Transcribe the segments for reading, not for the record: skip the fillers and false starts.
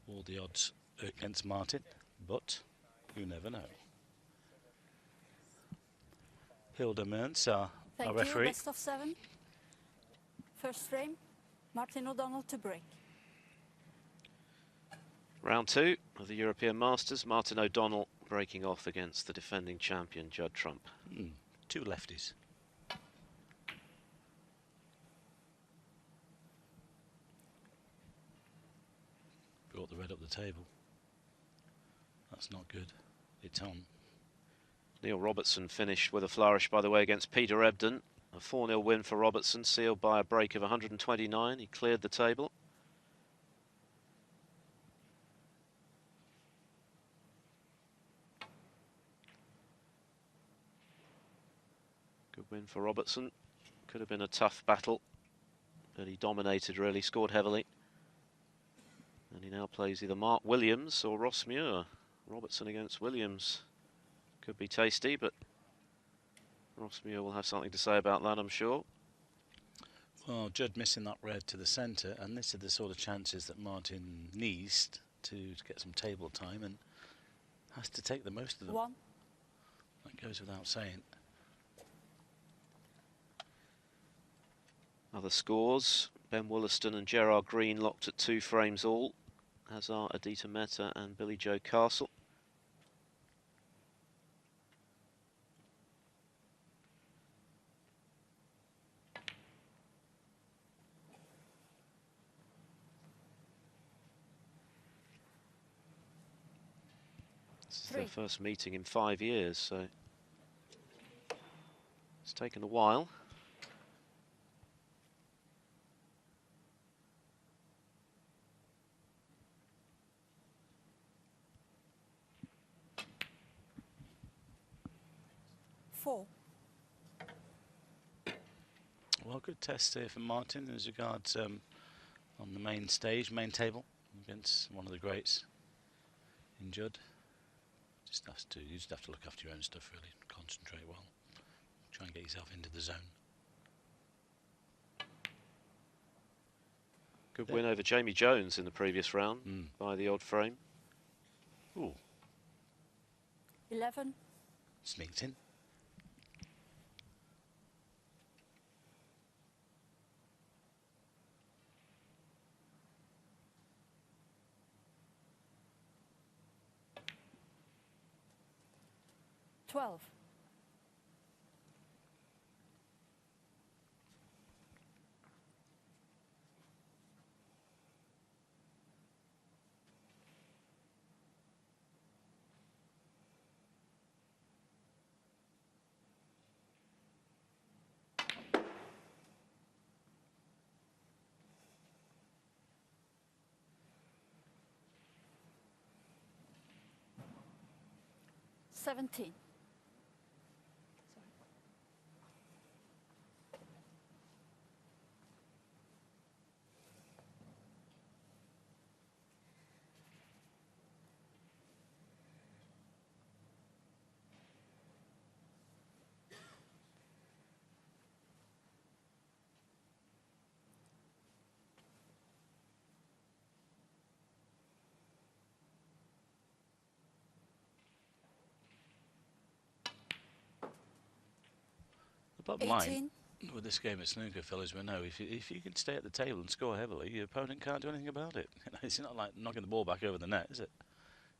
all the odds against Martin, but you never know. Hilda Mearns, our referee. Best of 7. First frame, Martin O'Donnell to break. Round 2 of the European Masters, Martin O'Donnell breaking off against the defending champion, Judd Trump. 2 lefties. Brought the red up the table. That's not good. It's on. Neil Robertson finished with a flourish, by the way, against Peter Ebdon. A 4-0 win for Robertson, sealed by a break of 129. He cleared the table. Good win for Robertson. Could have been a tough battle, but he dominated, really, scored heavily. And he now plays either Mark Williams or Ross Muir. Robertson against Williams could be tasty, but Ross Muir will have something to say about that, I'm sure. Well, Judd missing that red to the centre, and this are the sort of chances that Martin needs to get some table time, and has to take the most of them. 1. That goes without saying. Other scores, Ben Wollaston and Gerard Green locked at 2 frames all, as are Adita Mehta and Billy Joe Castle. This is their first meeting in 5 years, so it's taken a while. Well, good test here for Martin as regards on the main stage, main table, against one of the greats in Judd. You just have to look after your own stuff, really, concentrate well, try and get yourself into the zone. Good win over Jamie Jones in the previous round by the odd frame. Ooh. 11. Sneaked in. $12. $17. Bottom line with this game of snooker, fellas, we know if you can stay at the table and score heavily, your opponent can't do anything about it. You know, it's not like knocking the ball back over the net, is it?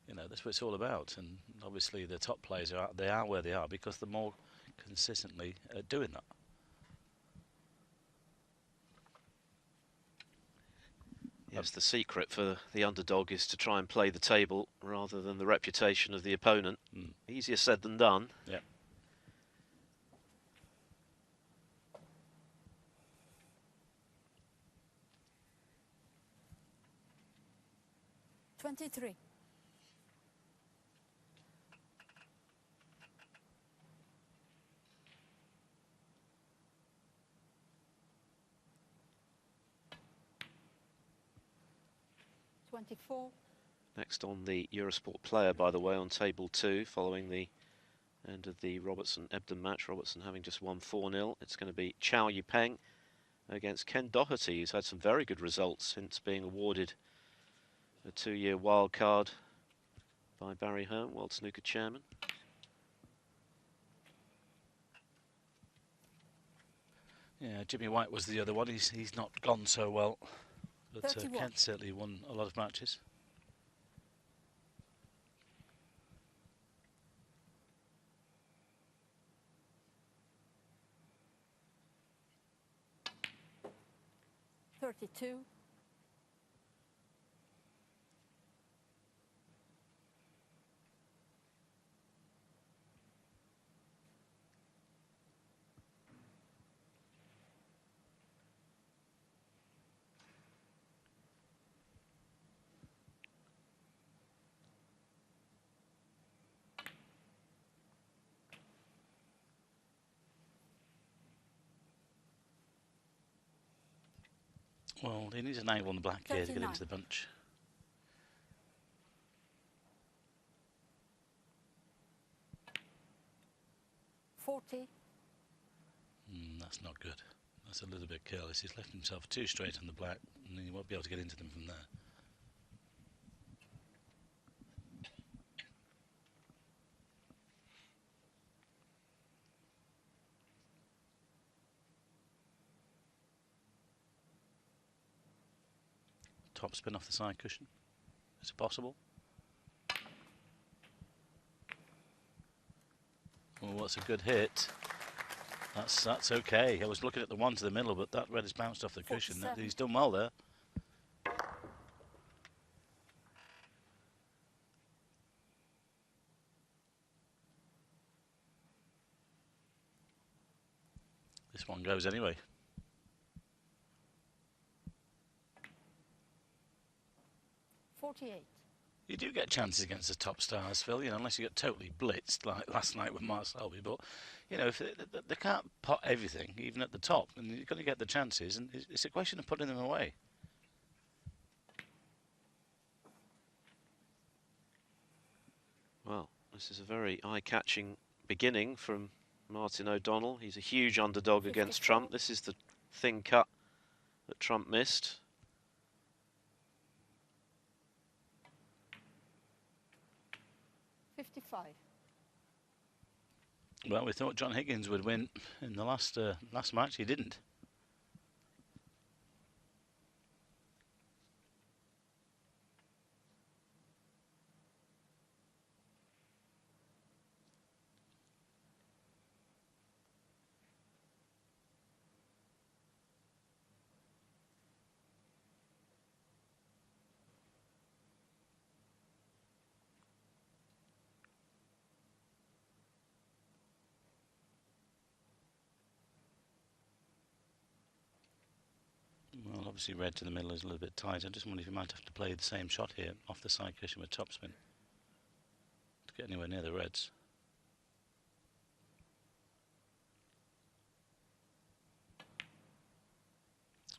You know, that's what it's all about. And obviously, the top players are where they are because they're more consistently doing that. Yes, the secret for the underdog is to try and play the table rather than the reputation of the opponent. Easier said than done. Yeah. $23. $24. Next on the Eurosport player, by the way, on table 2, following the end of the Robertson-Ebdon match. Robertson having just won 4-0. It's going to be Chow Yupeng against Ken Doherty, who's had some very good results since being awarded A 2-year wild card by Barry Hearn, World Snooker Chairman. Yeah, Jimmy White was the other one. He's not gone so well, but Kent certainly won a lot of matches. $32. Well, he needs a 9 on the black here to get into the bunch. $40. That's not good. That's a little bit careless. He's left himself too straight on the black, and he won't be able to get into them from there. Top spin off the side cushion. Is it possible? Well, what's a good hit? That's okay. I was looking at the one to the middle, but that red has bounced off the cushion. He's done well there. This one goes anyway. $48. You do get chances against the top stars, Phil, you know, unless you get totally blitzed like last night with Mark Selby. But, you know, if they can't pot everything, even at the top, and you're going to get the chances, and it's a question of putting them away. Well, this is a very eye-catching beginning from Martin O'Donnell. He's a huge underdog against Trump. This is the thin cut that Trump missed. $55. Well, we thought John Higgins would win in the last match. He didn't. Well, obviously red to the middle is a little bit tight. I just wonder if you might have to play the same shot here off the side cushion with topspin to get anywhere near the reds.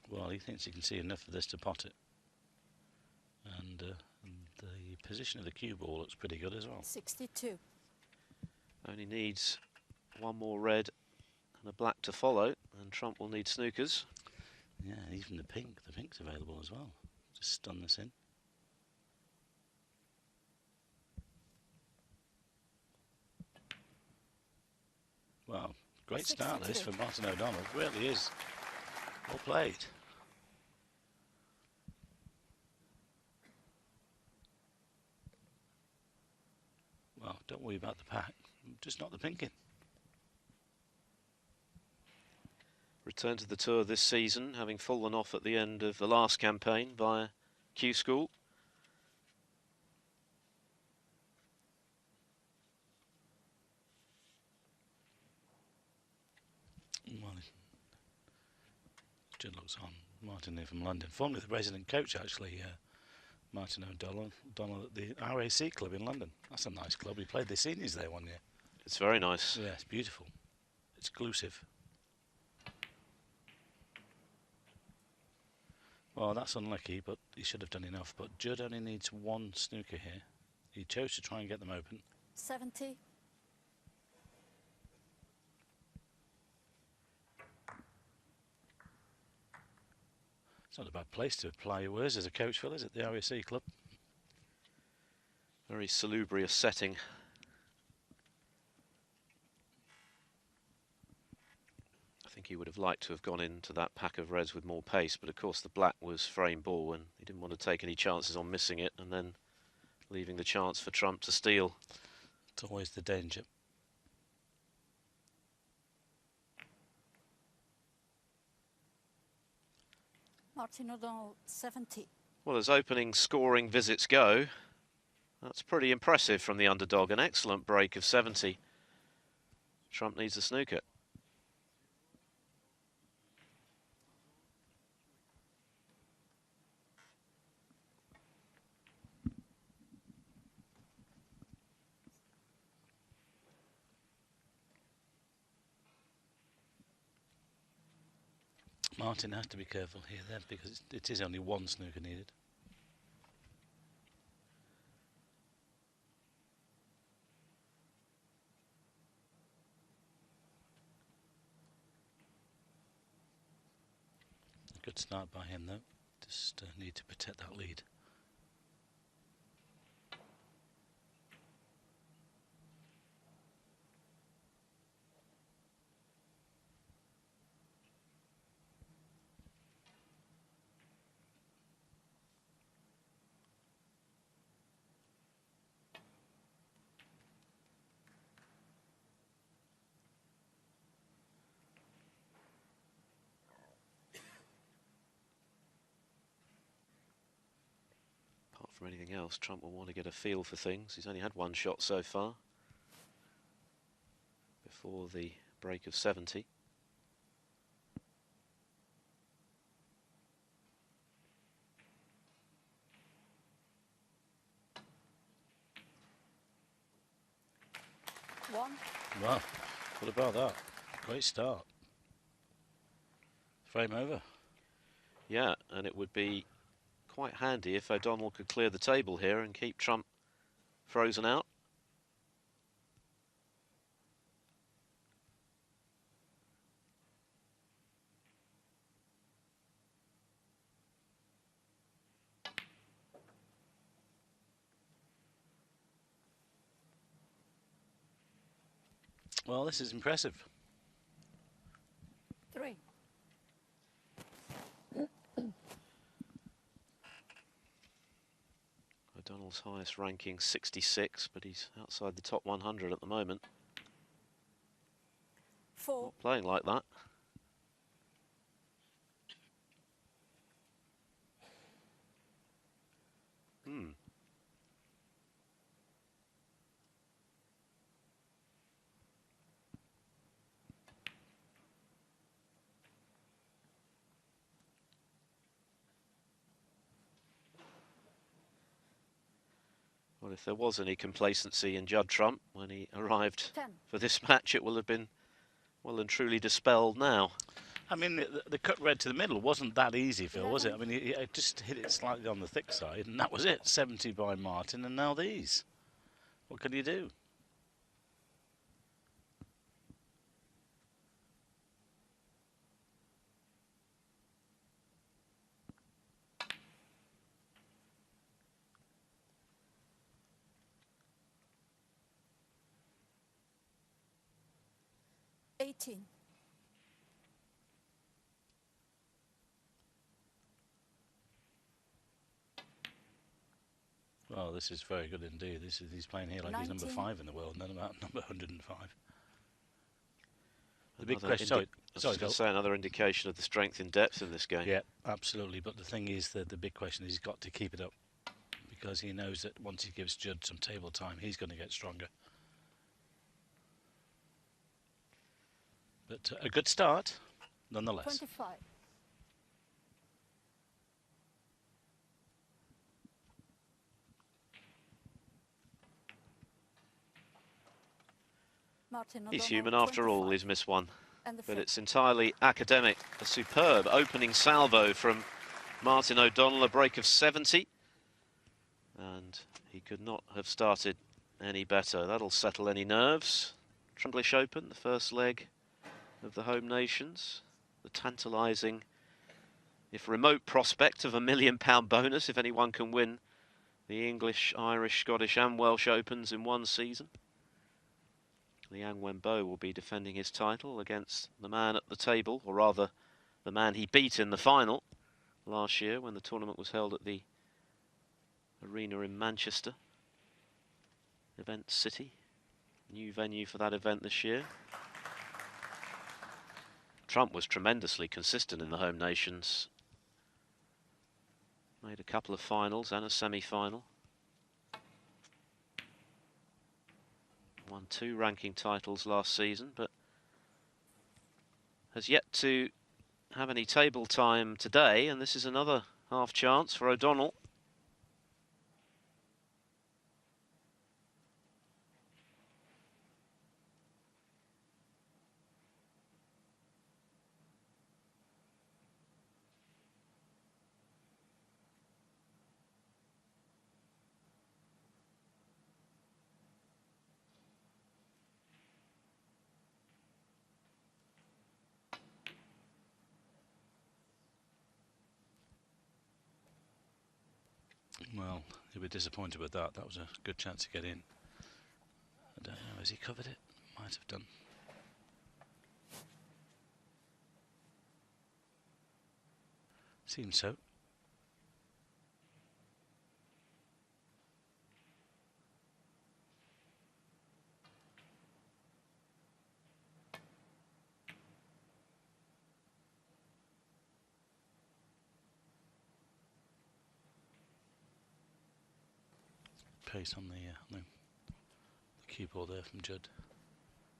Well, he thinks he can see enough of this to pot it. And the position of the cue ball looks pretty good as well. 62. Only needs one more red and a black to follow, and Trump will need snookers. Yeah, even the pink's available as well. Just stun this in. Well, great start this for Martin O'Donnell. It really is. Well played. Well, don't worry about the pack. Just not the pink in. Return to the tour this season, having fallen off at the end of the last campaign via Q School. Well, Judd looks on. Martin here from London, formerly the resident coach actually. Martin O'Donnell at the RAC club in London. That's a nice club. We played the seniors there one year. It's very nice. Yeah, it's beautiful. It's exclusive. Well, that's unlucky, but he should have done enough. But Judd only needs one snooker here. He chose to try and get them open. 70. It's not a bad place to apply your words as a coach, Phil, is it? The RAC club. Very salubrious setting. I think he would have liked to have gone into that pack of reds with more pace, but of course the black was frame ball and he didn't want to take any chances on missing it and then leaving the chance for Trump to steal. It's always the danger. Martin O'Donnell, 70. Well, as opening scoring visits go, that's pretty impressive from the underdog. An excellent break of 70. Trump needs a snooker. Martin has to be careful here then, because it is only one snooker needed. A good start by him though, just need to protect that lead. From anything else, Trump will want to get a feel for things. He's only had one shot so far before the break of 70. One. Wow, what about that? Great start. Frame over. Yeah, and it would be quite handy if O'Donnell could clear the table here and keep Trump frozen out. Well, this is impressive. 3. O'Donnell's highest ranking 66, but he's outside the top 100 at the moment. 4. Not playing like that. Well, if there was any complacency in Judd Trump when he arrived 10. for this match, it will have been well and truly dispelled now. I mean, the cut red to the middle wasn't that easy, Phil, was it? I 11. mean, he just hit it slightly on the thick side, and that was it. 70 by Martin, and now these. What can you do? $18. Well, this is very good indeed. He's playing here like he's number 19. 5 in the world, and then about number 105. The big Another question. Sorry, I was going to say another indication of the strength and depth in this game. Yeah, absolutely. But the thing is that the big question is he's got to keep it up, because he knows that once he gives Judd some table time, he's going to get stronger. But a good start, nonetheless. 25. Martin He's O'Donnell, human after all, 25. he's missed one. And the But fifth. it's entirely academic. A superb opening salvo from Martin O'Donnell, a break of 70. And he could not have started any better. That'll settle any nerves. English Open, the first leg of the home nations. The tantalising, if remote, prospect of £1 million bonus if anyone can win the English, Irish, Scottish and Welsh Opens in one season. Liang Wenbo will be defending his title against the man at the table, or rather the man he beat in the final last year when the tournament was held at the arena in Manchester. Event City, new venue for that event this year. Trump was tremendously consistent in the home nations. Made a couple of finals and a semi-final. Won 2 ranking titles last season, but has yet to have any table time today, and this is another half chance for O'Donnell. Well, he'll be disappointed with that. That was a good chance to get in. I don't know, has he covered it? Might have done. Seems so. Pace on the keyboard there from Judd.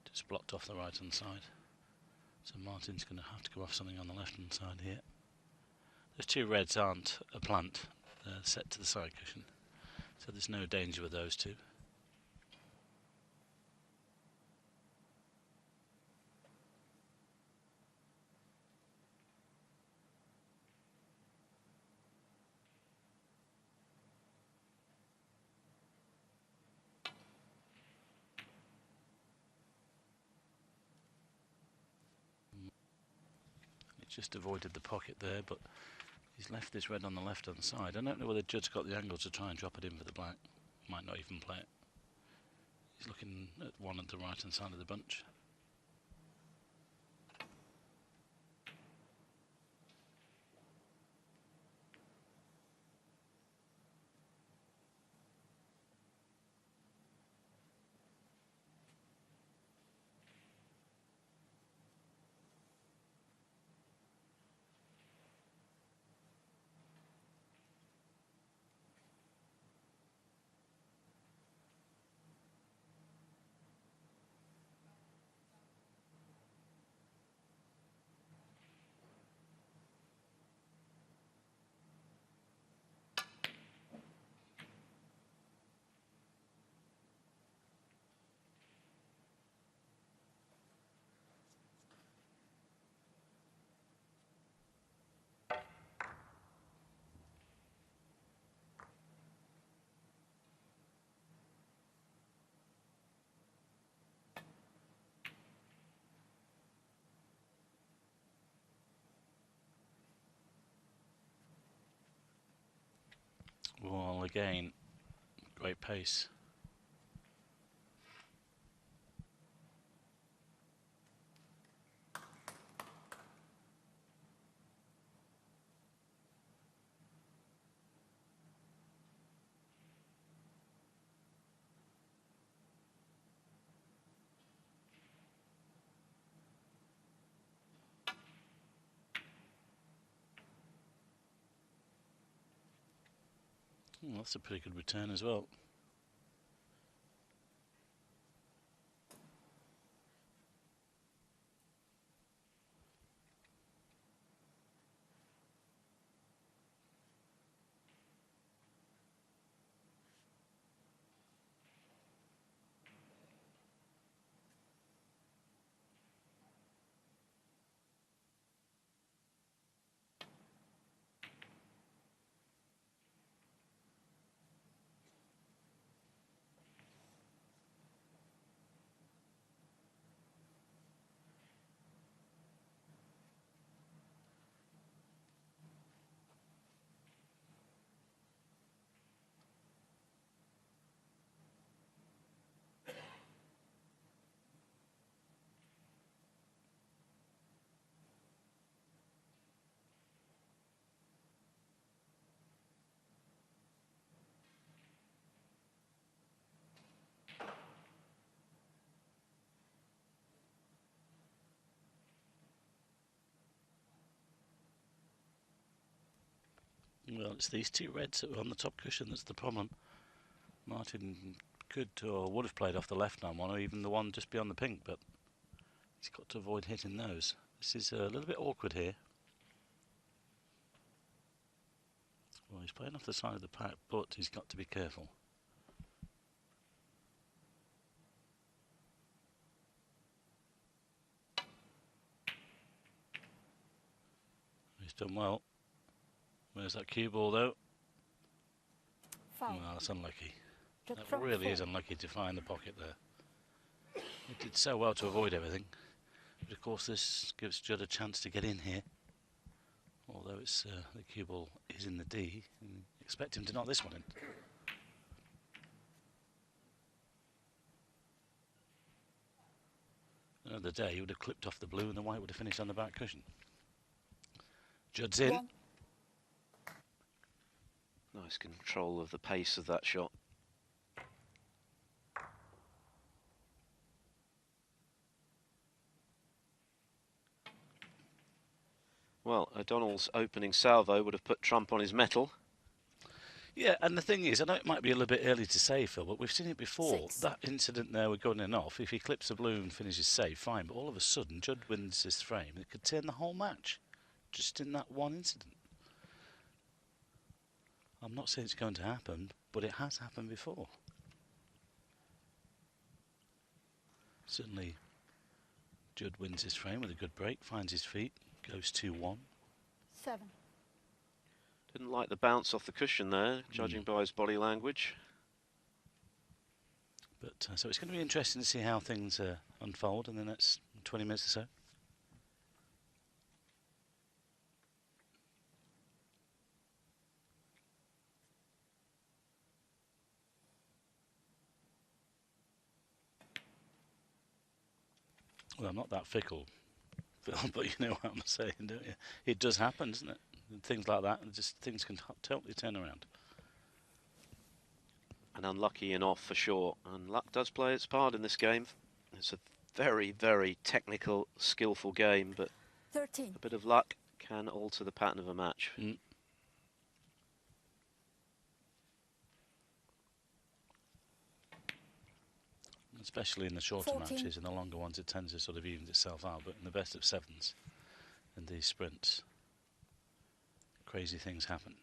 Just blocked off the right hand side. So Martin's going to have to go off something on the left hand side here. Those 2 reds aren't a plant, they're set to the side cushion. So there's no danger with those 2. Just avoided the pocket there, but he's left this red on the left hand side. I don't know whether Judd's got the angle to try and drop it in for the black. Might not even play it. He's looking at one at the right hand side of the bunch. Well, again, great pace. Well, that's a pretty good return as well. Well, it's these two reds that were on the top cushion that's the problem. Martin could or would have played off the left-hand one, or even the one just beyond the pink, but he's got to avoid hitting those. This is a little bit awkward here. Well, he's playing off the side of the pack, but he's got to be careful. He's done well. Where's that cue ball, though? Foul. Well, that's unlucky. Judd That front really four. is unlucky to find the pocket there. He did so well to avoid everything. But of course this gives Judd a chance to get in here. Although it's the cue ball is in the D. And expect him to knock this one in. Another day he would have clipped off the blue and the white would have finished on the back cushion. Judd's in. One. Nice control of the pace of that shot. Well, O'Donnell's opening salvo would have put Trump on his mettle. Yeah, and the thing is, I know it might be a little bit early to say, Phil, but we've seen it before. 6. That incident there with going in off, if he clips the blue and finishes safe, fine. But all of a sudden, Judd wins this frame. It could turn the whole match, just in that one incident. I'm not saying it's going to happen, but it has happened before. Certainly, Judd wins his frame with a good break, finds his feet, goes 2-1. 7. Didn't like the bounce off the cushion there, judging by his body language. But so it's going to be interesting to see how things unfold in the next 20 minutes or so. Well, I'm not that fickle, Phil, but you know what I'm saying, don't you? It does happen, doesn't it? Things like that, just things can totally turn around. And unlucky in off for sure. And luck does play its part in this game. It's a very, very technical, skillful game, but 13. a bit of luck can alter the pattern of a match. Especially in the shorter 14. matches, in the longer ones it tends to sort of even itself out, but in the best of sevens and these sprints, crazy things happen.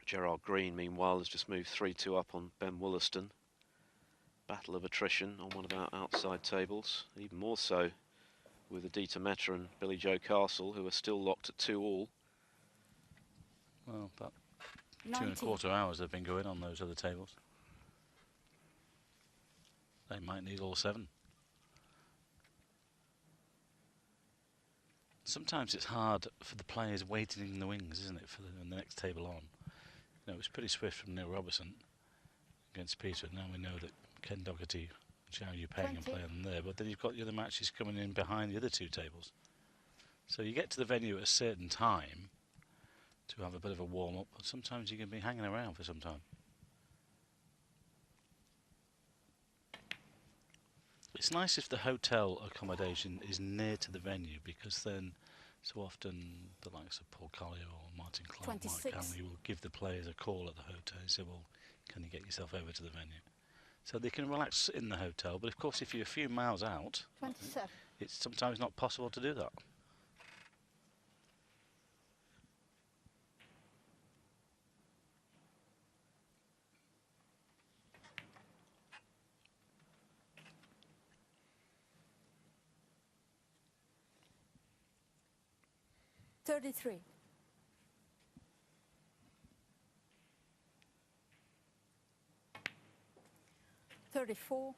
Gerard Green, meanwhile, has just moved 3-2 up on Ben Wollaston. Battle of attrition on one of our outside tables, even more so with Adita Mehta and Billy Joe Castle, who are still locked at 2-all. Well, about 19. 2¼ hours they've been going on those other tables. They might need all 7. Sometimes it's hard for the players waiting in the wings, isn't it, for the next table on. You know, it was pretty swift from Neil Robertson against Peter. Now we know that Ken Doherty and Xiao Yupeng can play on there, but then you've got the other matches coming in behind the other 2 tables. So you get to the venue at a certain time to have a bit of a warm-up, but sometimes you can be hanging around for some time. It's nice if the hotel accommodation is near to the venue, because then so often the likes of Paul Collier or Martin Clark, 26. Mike Hanley will give the players a call at the hotel and say, well, can you get yourself over to the venue? So they can relax in the hotel, but of course if you're a few miles out, 27. it's sometimes not possible to do that. $33. 34.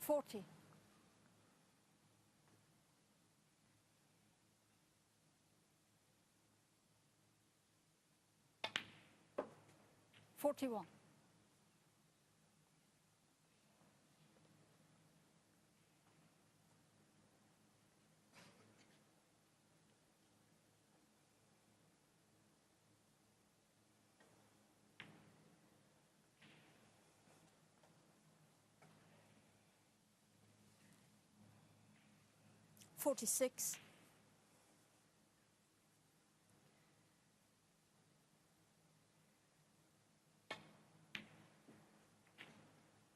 40. 41. $46.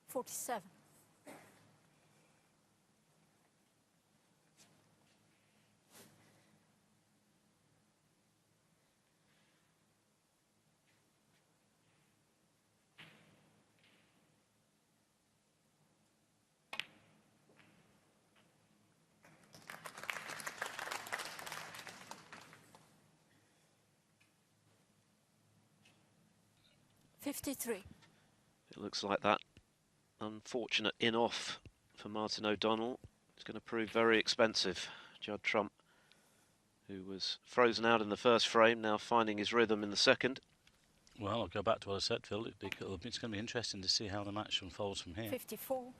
47. 53. It looks like that unfortunate in-off for Martin O'Donnell. It's going to prove very expensive. Judd Trump, who was frozen out in the first frame, now finding his rhythm in the second. Well, I'll go back to what I said, Phil. It's going to be interesting to see how the match unfolds from here. 54.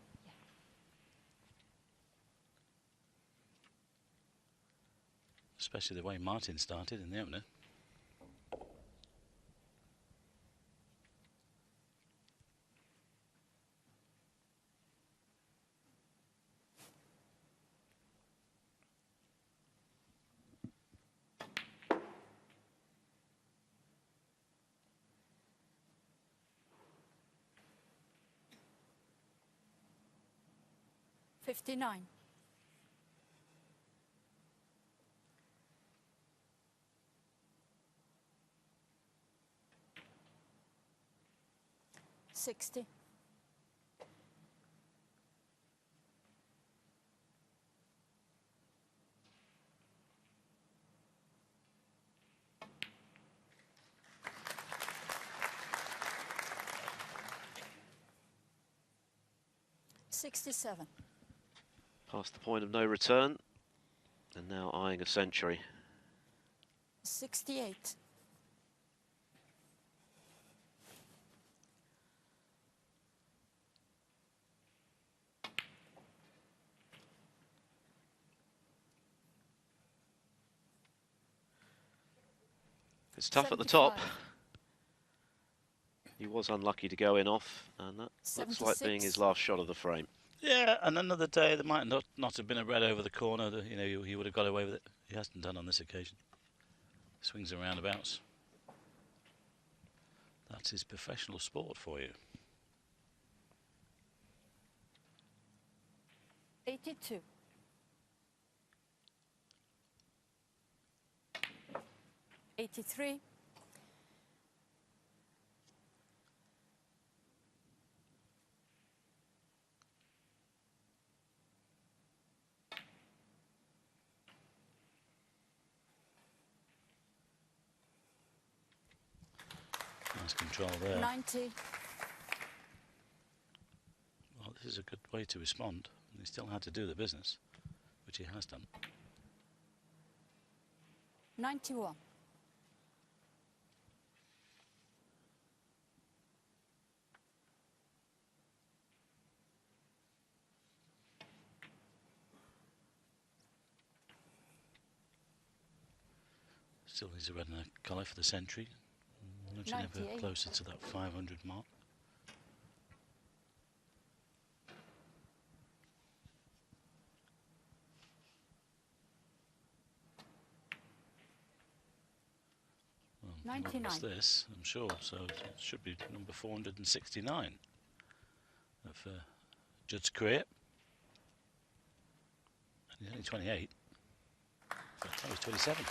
Especially the way Martin started in the opener. $59. 60. 67. Past the point of no return, and now eyeing a century. 68. 'It's tough at the top. He was unlucky to go in off, and that looks like being his last shot of the frame. Yeah, and another day there might not have been a red over the corner. You know, he would have got away with it. He hasn't done on this occasion. Swings and roundabouts. That's his professional sport for you. 82. 83. 'Nice control there. 90. Well, this is a good way to respond. He still had to do the business, which he has done. 91. Still needs a red and a colour for the century. Nudging ever closer to that 500 mark. Well, 99. what's this? I'm sure. So it should be number 469 of Judd's career. And he's only 28. But he's 27.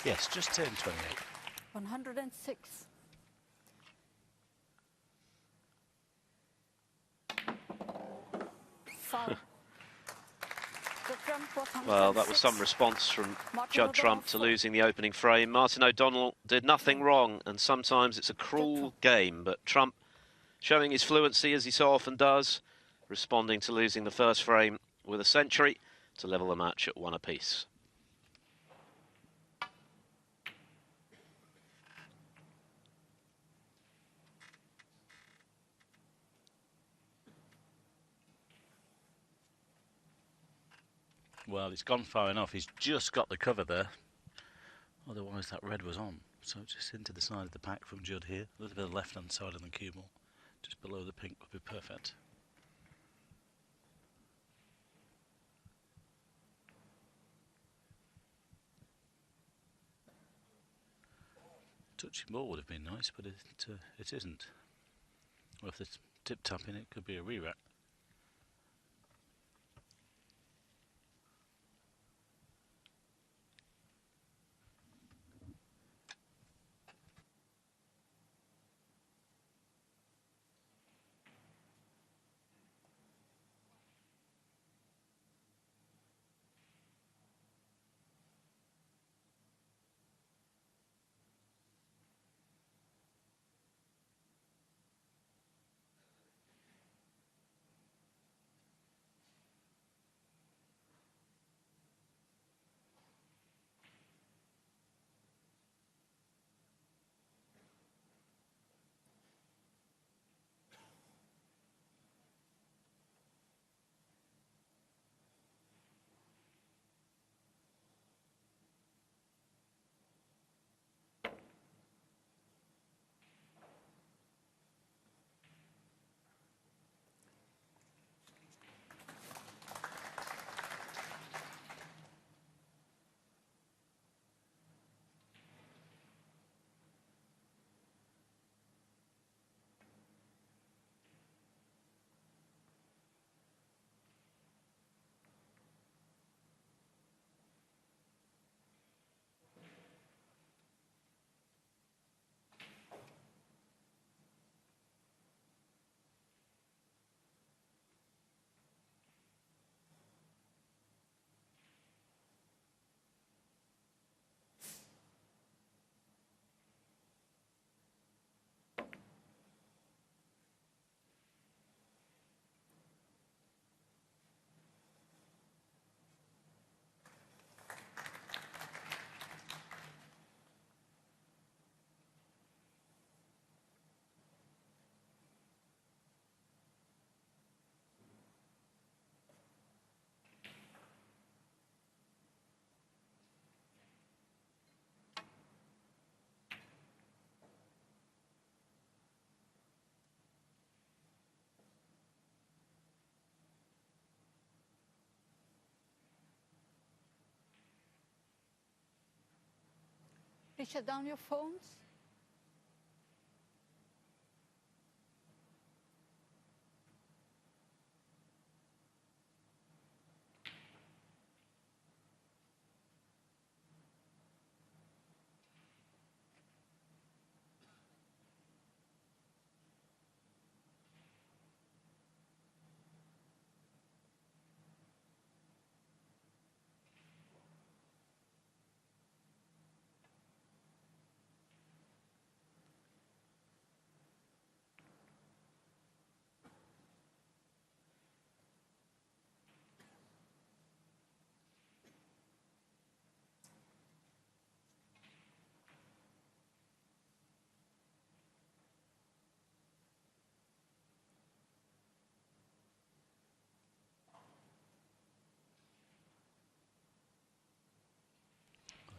Yes, just turned 28. 106. Foul. Well, that was some response from Judd Trump to losing the opening frame. Martin O'Donnell did nothing wrong, and sometimes it's a cruel game, but Trump showing his fluency as he so often does, responding to losing the first frame with a century to level the match at 1 apiece. Well, it's gone far enough. He's just got the cover there. Otherwise, that red was on. So just into the side of the pack from Judd here. A little bit of the left-hand side of the cue ball. Just below the pink would be perfect. Touching ball would have been nice, but it isn't. Well, if it's tip-tapping, it could be a re-rack. Please shut down your phones.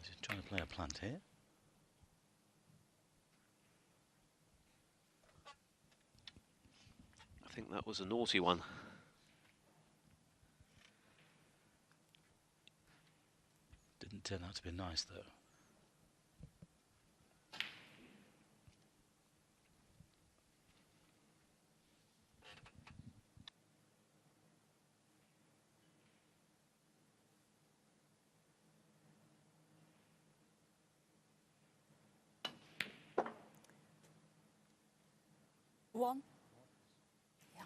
He's trying to play a plant here. I think that was a naughty one. Didn't turn out to be nice though. One. Yeah.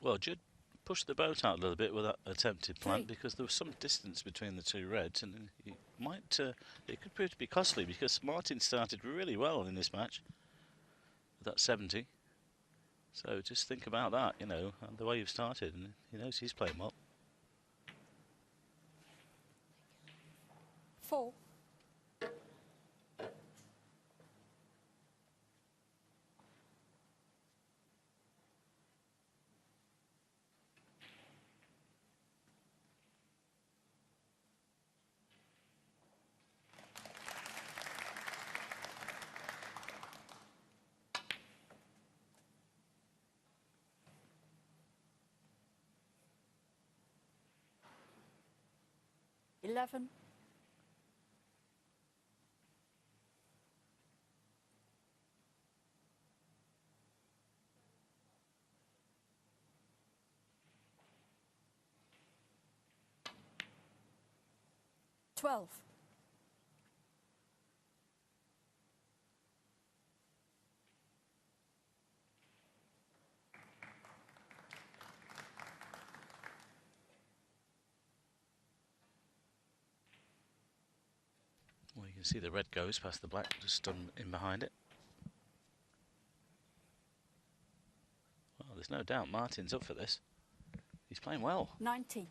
Well, Judd pushed the boat out a little bit with that attempted plant 3. because there was some distance between the two reds, and it might it could prove to be costly because Martin started really well in this match with that 70. So just think about that, you know, and the way you've started, and he knows he's playing well. 4. $11. 12. Well, you can see the red goes past the black, just in behind it. Well, there's no doubt Martin's up for this. He's playing well. 19.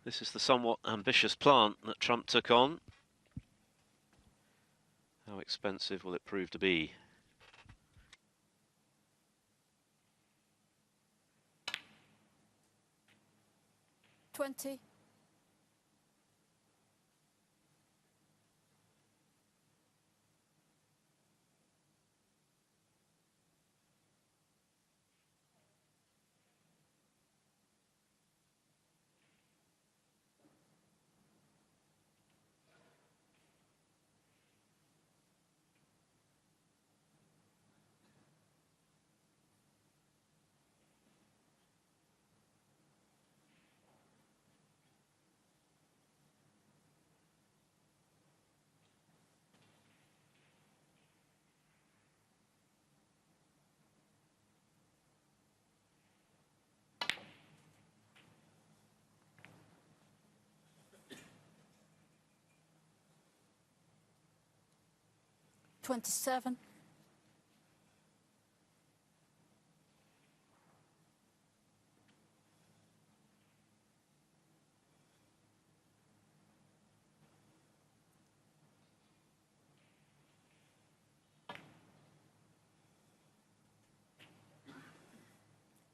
This is the somewhat ambitious plant that Trump took on. How expensive will it prove to be? $20. 27.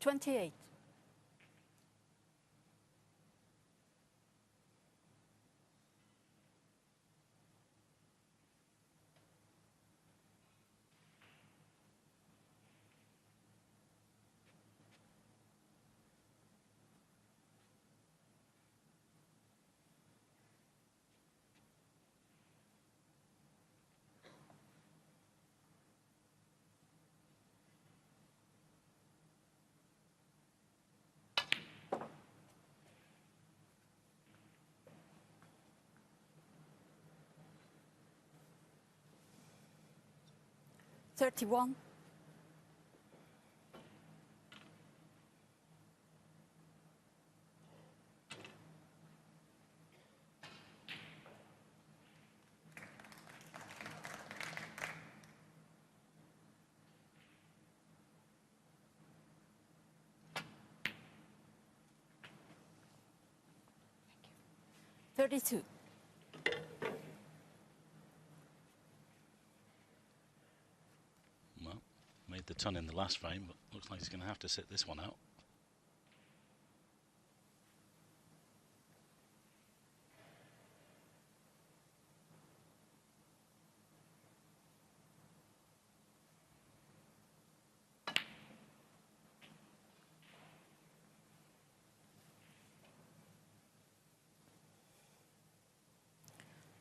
28. 31. 32. Well, made the ton in the last frame, but looks like he's going to have to sit this one out.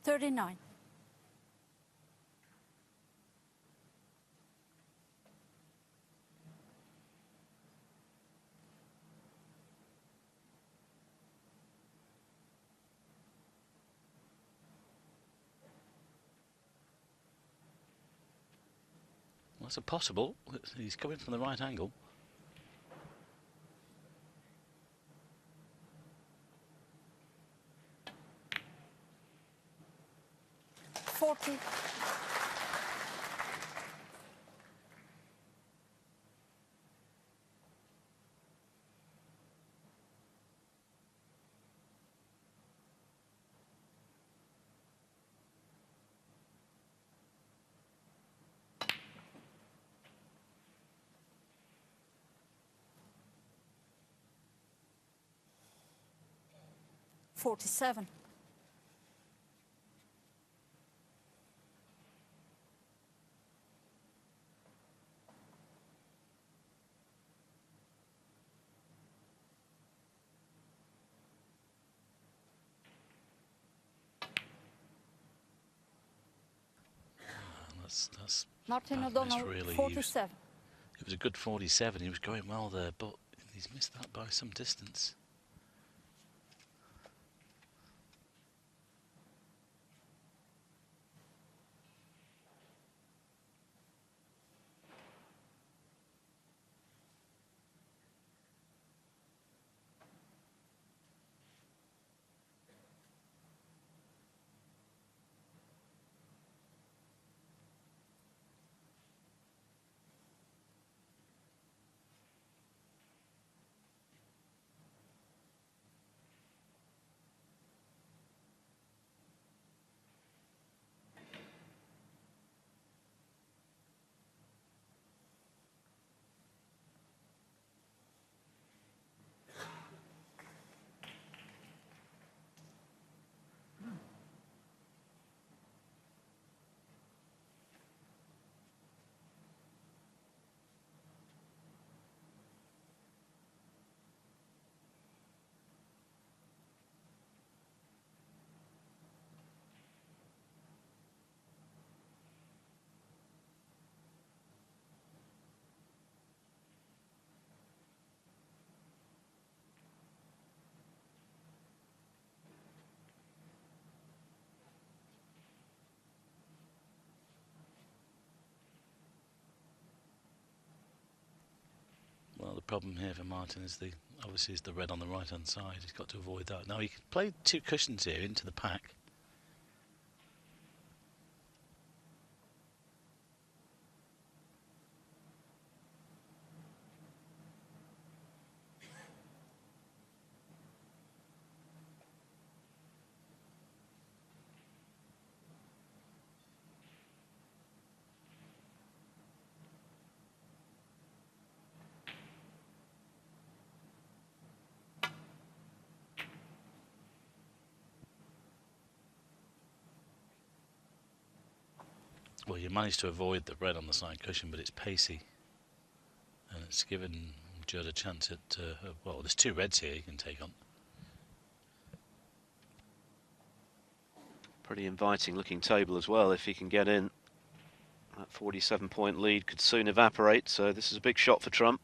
$39. That's a possible. He's coming from the right angle. 40. $47. That's Martin bad. O'Donnell, Really, 47. it was a good 47. He was going well there, but he's missed that by some distance. Well, the problem here for Martin is obviously is the red on the right hand side. He's got to avoid that. Now he can play 2 cushions here into the pack. Well, you managed to avoid the red on the side cushion, but it's pacey. And it's given Judd a chance at, well, there's 2 reds here he can take on. Pretty inviting looking table as well if he can get in. That 47-point lead could soon evaporate, so this is a big shot for Trump.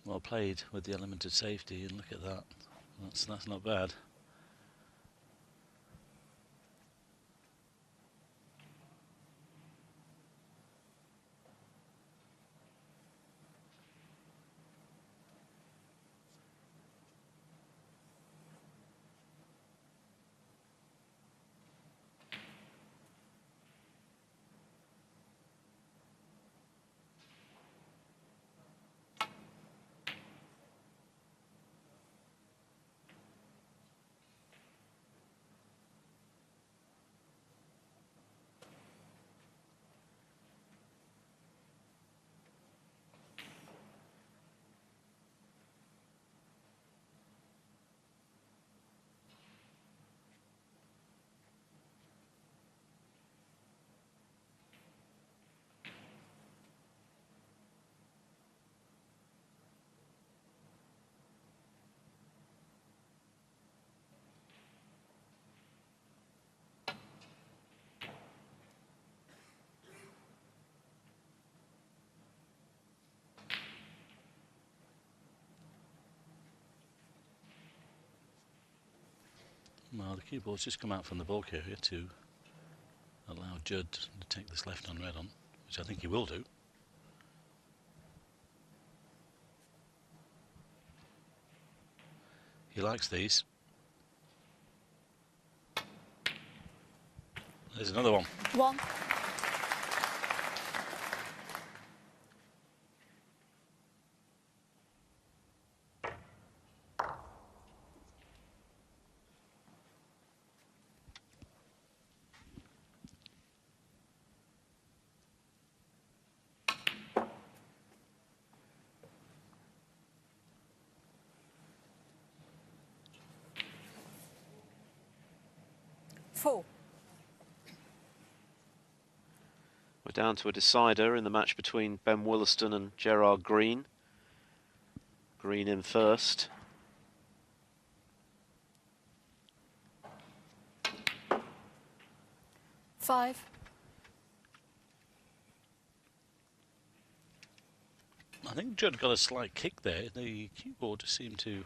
Well played with the element of safety, and look at that. That's not bad. the cue ball's just come out from the bulk area to allow Judd to take this left on red on, which I think he will do. He likes these. There's another one. One. Four. We're down to a decider in the match between Ben Williston and Gerard Green. Green in first. Five. I think Judd got a slight kick there. The cue ball just seemed to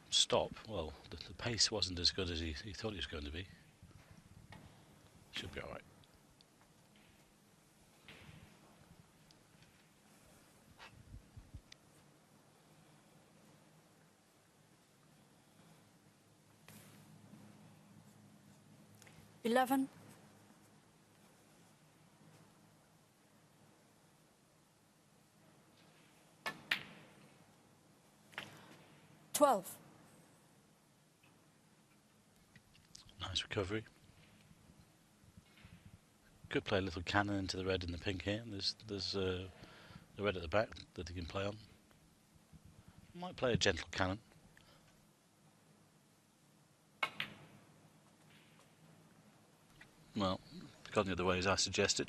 stop. Well, the pace wasn't as good as he thought it was going to be. Should be all right. Eleven. 12. Nice recovery. Could play a little cannon into the red and the pink here. There's the red at the back that he can play on. Might play a gentle cannon. Well, gone the other way as I suggested.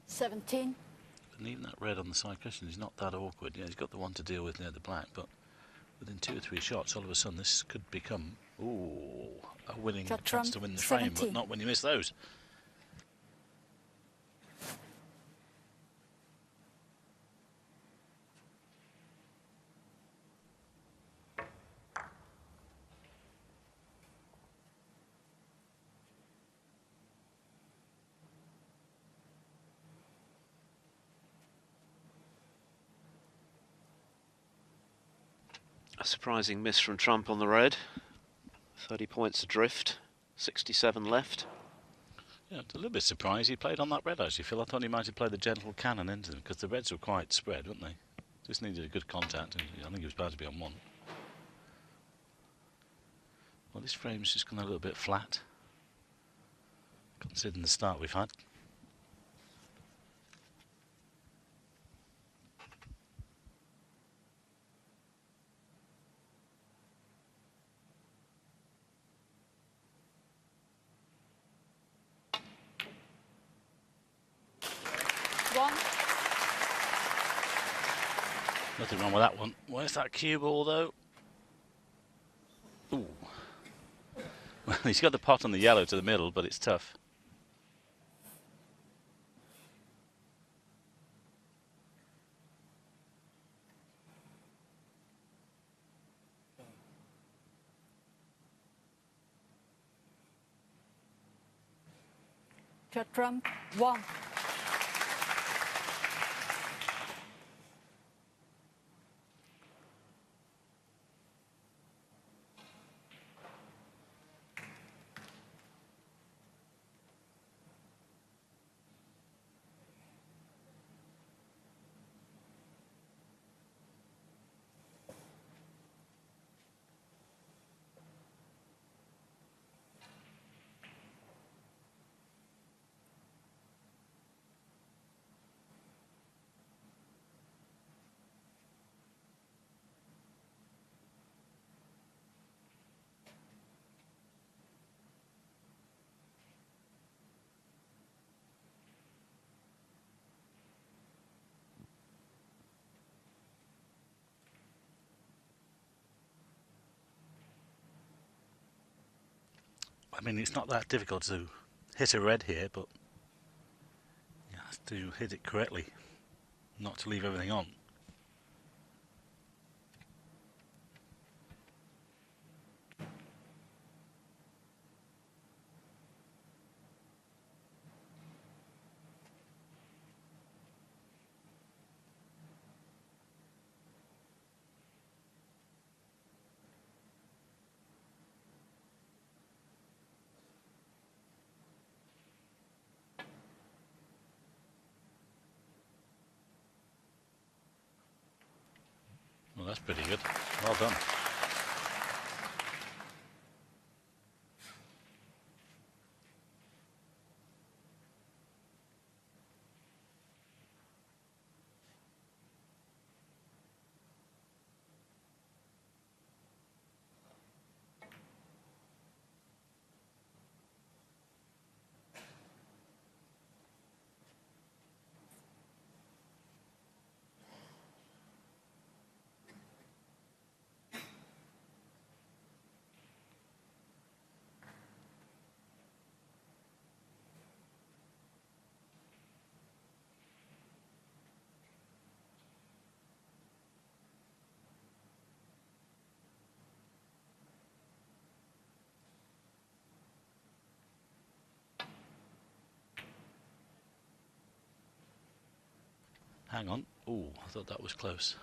17. And even that red on the side cushion is not that awkward. Yeah, he's got the one to deal with near the black, but within 2 or 3 shots, all of a sudden this could become a winning chance to win the frame, but not when you miss those. A surprising miss from Trump on the red. 30 points adrift, 67 left. Yeah, it's a little bit surprised he played on that red, actually, Phil. I thought he might have played the gentle cannon into them, because the reds were quite spread, weren't they? Just needed a good contact, and I think he was bound to be on one. Well, this frame's just gone a little bit flat, considering the start we've had. Nothing wrong with that one. Where's that cue ball, though? Ooh. Well, he's got the pot on the yellow to the middle, but it's tough. Judd Trump, 1. I mean, it's not that difficult to hit a red here, but you have to hit it correctly, not to leave everything on. that's pretty good. Well done. Hang on. Oh, I thought that was close.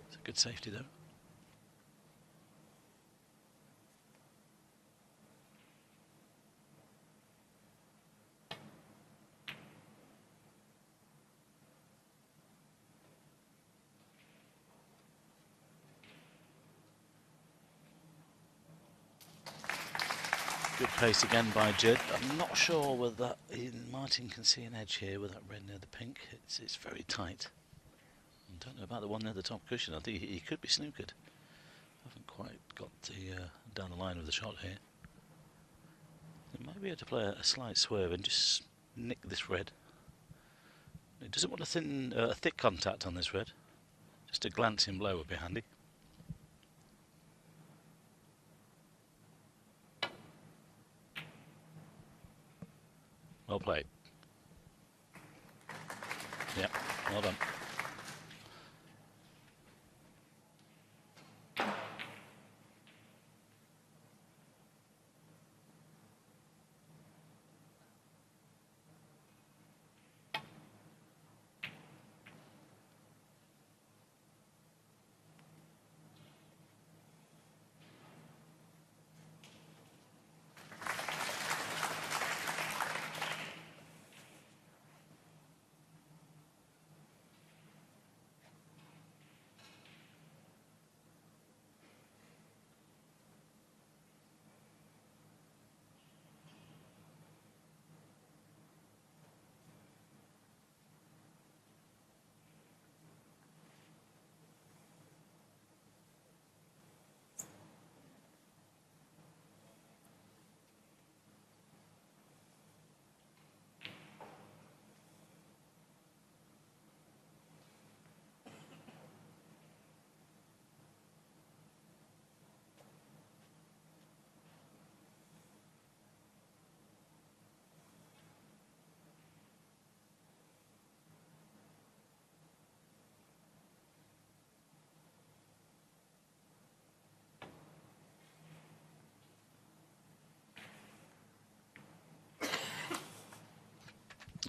It's a good safety though. Good pace again by Judd. I'm not sure whether Martin can see an edge here with that red near the pink. It's very tight. I don't know about the one near the top cushion. I think he could be snookered. Haven't quite got the down the line of the shot here. He might be able to play a slight swerve and just nick this red. He doesn't want a thick contact on this red. Just a glancing blow would be handy. Well played. Yeah, well done.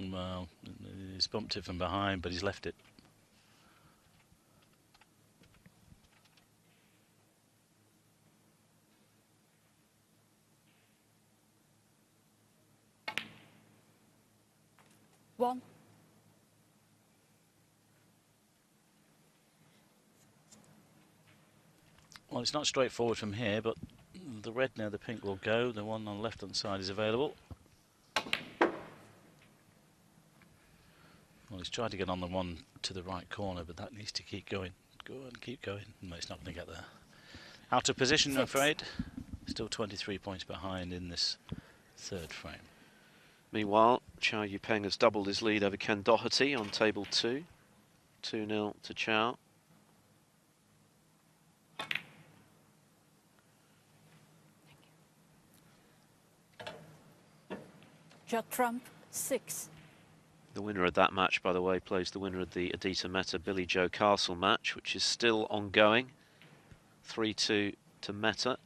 Well, he's bumped it from behind, but he's left it. One. Well, it's not straightforward from here, but the red near the pink will go. The one on the left-hand side is available. Well, he's tried to get on the one to the right corner, but that needs to keep going. Go and keep going. No, it's not going to get there. Out of position, I'm afraid. Still 23 points behind in this third frame. Meanwhile, Chow Yupeng has doubled his lead over Ken Doherty on table 2. 2-0 to Chow. Judd Trump, 6. The winner of that match, by the way, plays the winner of the Adita Meta Billy Joe Castle match, which is still ongoing. 3-2 to Meta.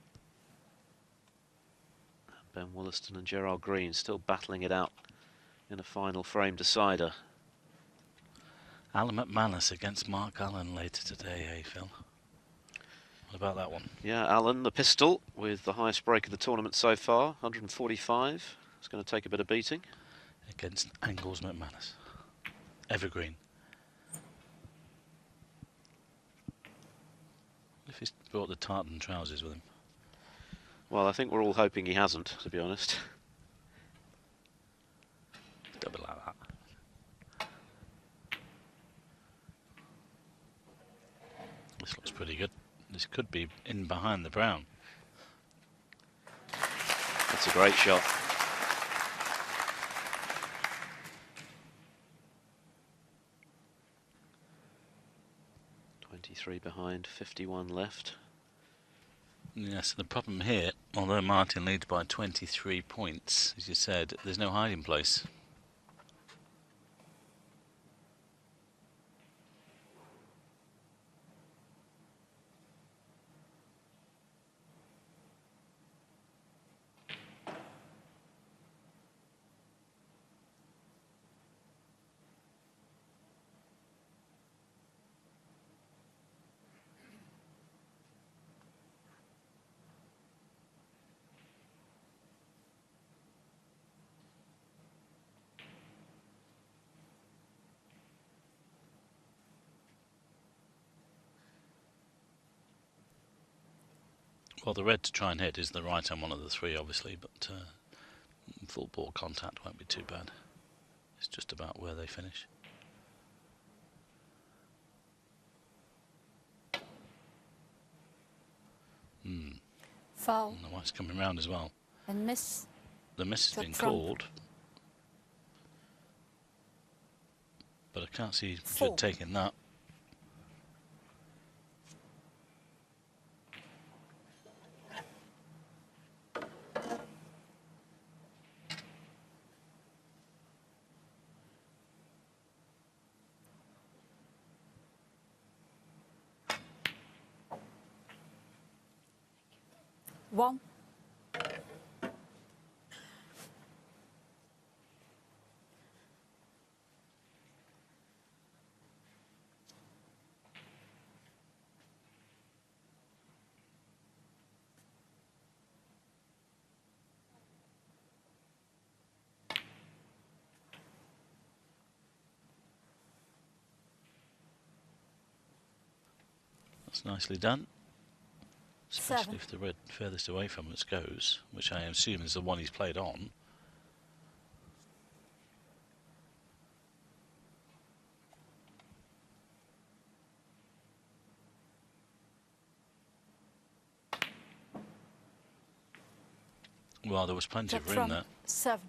Ben Wollaston and Gerald Green still battling it out in a final frame decider. Alan McManus against Mark Allen later today, hey Phil? What about that one? Yeah, Alan, the pistol, with the highest break of the tournament so far, 145. It's going to take a bit of beating. Against Angles McManus. Evergreen. if he's brought the tartan trousers with him. Well, I think we're all hoping he hasn't, to be honest. Don't be like that. This looks pretty good. This could be in behind the brown. That's a great shot. Three behind, 51 left. Yes, the problem here, although Martin leads by 23 points, as you said, there's no hiding place. Well, the red to try and hit is the right on one of the three, obviously, but full ball contact won't be too bad. It's just about where they finish. Foul. And the white's coming round as well. And miss. The miss has Shot been from. called, but I can't see Four. Judd taking that. One. That's nicely done. Especially Seven. if the red furthest away from us goes, which I assume is the one he's played on. Well, there was plenty of room From there. 7.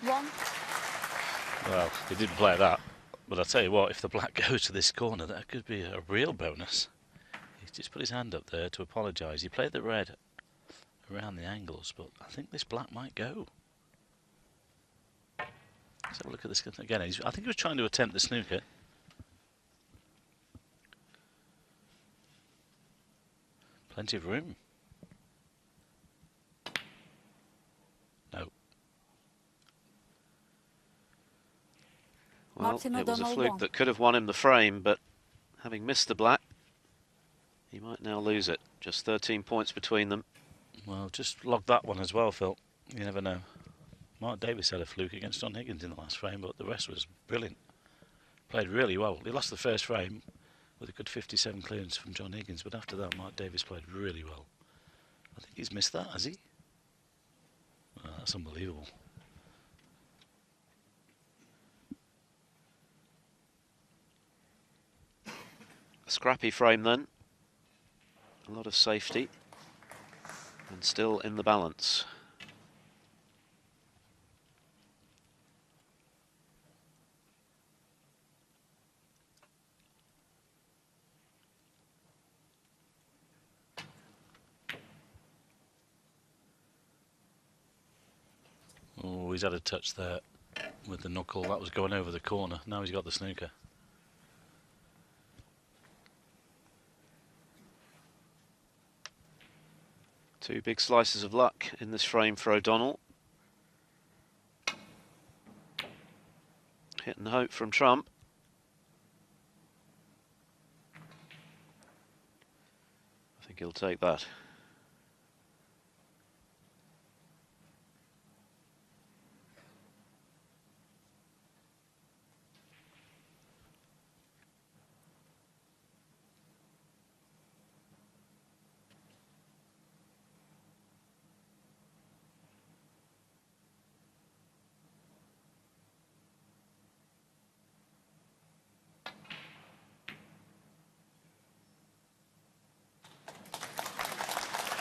One. Well, he didn't play that. But I'll tell you what, if the black goes to this corner, that could be a real bonus. He's just put his hand up there to apologise. He played the red around the angles, but I think this black might go. Let's have a look at this again. I think he was trying to attempt the snooker. Plenty of room. No. Well, Martin it was a O'Donnell fluke won. that could have won him the frame, but having missed the black, he might now lose it. Just 13 points between them. Well, just log that one as well, Phil. You never know. Mark Davis had a fluke against John Higgins in the last frame, but the rest was brilliant. Played really well. He lost the first frame with a good 57 clearance from John Higgins, but after that, Mark Davis played really well. I think he's missed that, has he? Oh, that's unbelievable. Scrappy frame then. A lot of safety. And still in the balance. Oh, he's had a touch there with the knuckle. That was going over the corner. Now he's got the snooker. Two big slices of luck in this frame for O'Donnell. Hit and hope from Trump. I think he'll take that.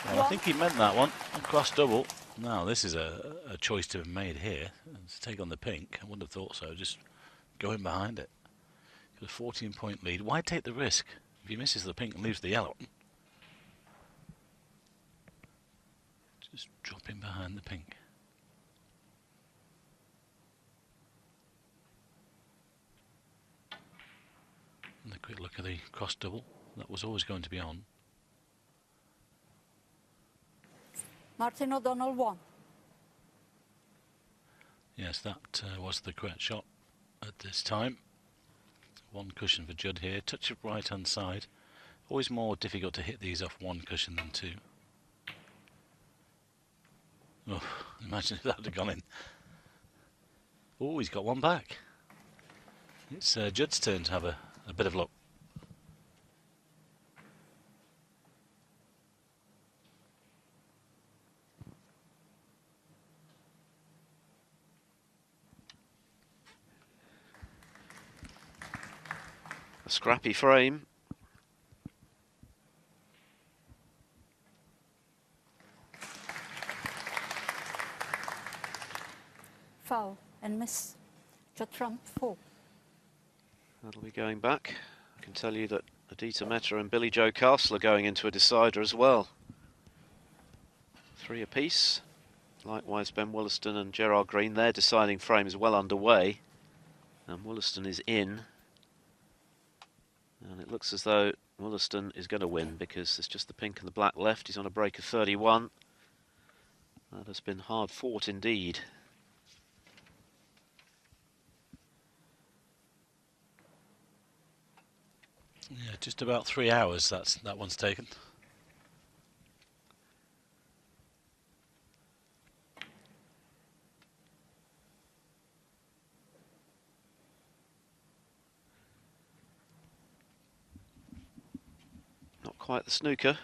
Well, I think he meant that one. Cross double. Now, this is a choice to have made here. To take on the pink. I wouldn't have thought so. Just going behind it. Got a 14-point lead. Why take the risk? If he misses the pink and leaves the yellow, just dropping behind the pink. And a quick look at the cross double. That was always going to be on. Martin O'Donnell 1. Yes, that was the correct shot at this time. One cushion for Judd here. Touch of right hand side. Always more difficult to hit these off one cushion than two. Oh, imagine if that had gone in. Oh, he's got one back. It's Judd's turn to have a bit of luck. A scrappy frame. Foul and miss. Judd Trump 4. That'll be going back. I can tell you that Adita Mehta and Billy Joe Castle are going into a decider as well. 3 apiece. Likewise, Ben Wollaston and Gerard Green. Their deciding frame is well underway. And Wollaston is in. And it looks as though Wollaston is going to win because there's just the pink and the black left. He's on a break of 31. That has been hard fought indeed. Yeah, just about 3 hours that one's taken. Not quite the snooker.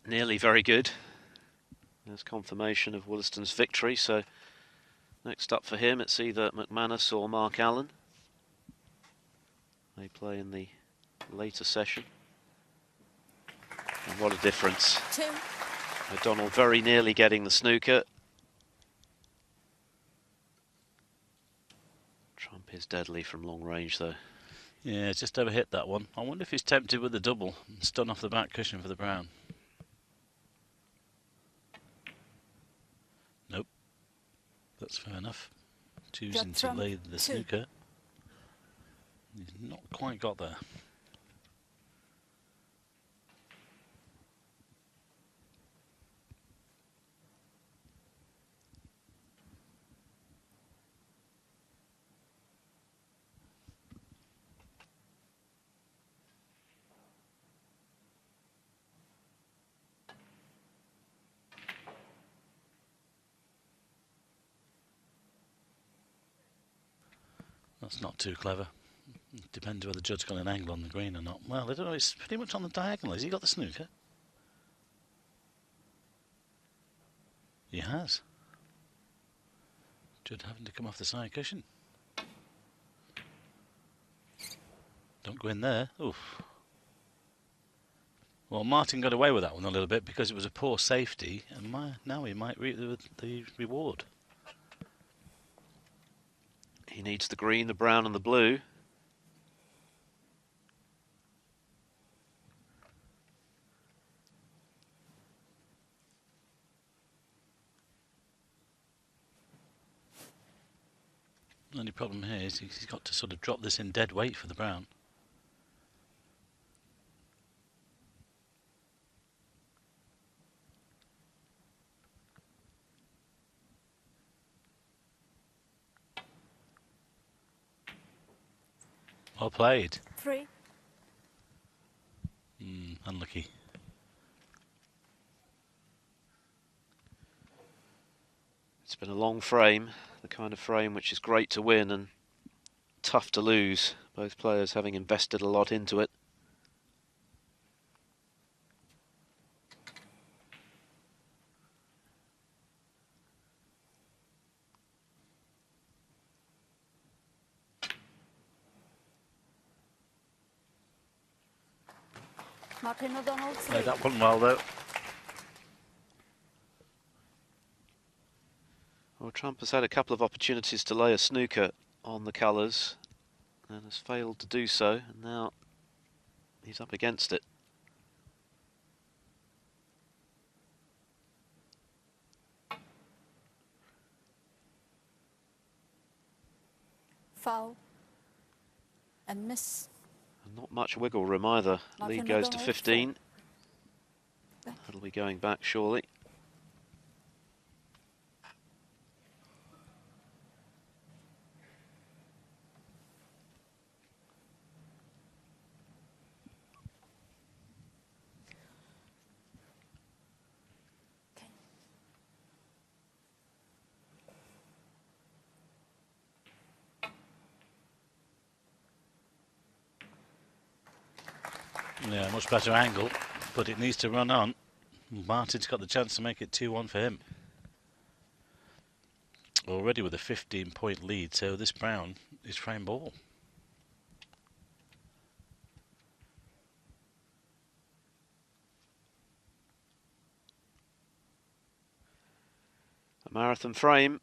Nearly very good. There's confirmation of Wollaston's victory, so next up for him it's either McManus or Mark Allen. They play in the later session. And what a difference. 2. O'Donnell very nearly getting the snooker. Trump is deadly from long range though. Yeah, just over hit that one. I wonder if he's tempted with the double and stun off the back cushion for the brown. Nope. That's fair enough. Choosing to lay the snooker. He's not quite got there. That's not too clever. Depends whether Judd's got an angle on the green or not. Well, I don't know, it's pretty much on the diagonal. Has he got the snooker? He has. Judd having to come off the side cushion. Don't go in there. Oof. Well, Martin got away with that one a little bit because it was a poor safety, and now he might reap the reward. He needs the green, the brown and the blue. The only problem here is he's got to sort of drop this in dead weight for the brown. Well played. 3. Unlucky. It's been a long frame, the kind of frame which is great to win and tough to lose, both players having invested a lot into it. Martin O'Donnell, 3. Played that one well though. Well, Trump has had a couple of opportunities to lay a snooker on the colours and has failed to do so, and now he's up against it. Foul. And miss. And not much wiggle room either. Martin Lead goes to O'Donnell, 15. 4. That'll be going back surely. Yeah, much better angle, but it needs to run on. Martin's got the chance to make it 2-1 for him. Already with a 15-point lead, so this brown is frame ball. A marathon frame.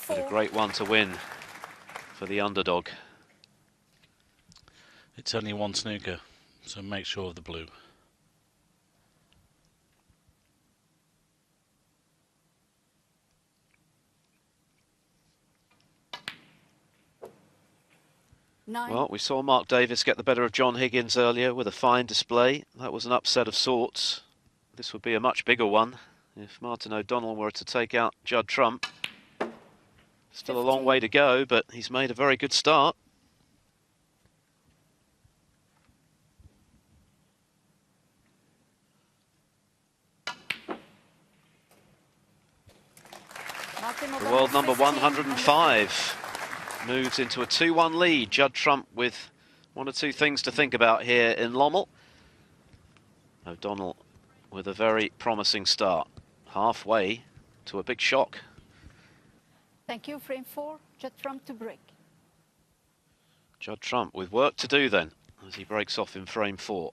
But a great one to win for the underdog. It's only one snooker, so make sure of the blue. Well, we saw Mark Davis get the better of John Higgins earlier with a fine display. That was an upset of sorts. This would be a much bigger one if Martin O'Donnell were to take out Judd Trump. Still a long way to go, but he's made a very good start. The world number 105 moves into a 2-1 lead. Judd Trump with one or two things to think about here in Lommel. O'Donnell with a very promising start. Halfway to a big shock. Thank you. Frame 4. Judd Trump to break. Judd Trump with work to do then as he breaks off in frame 4.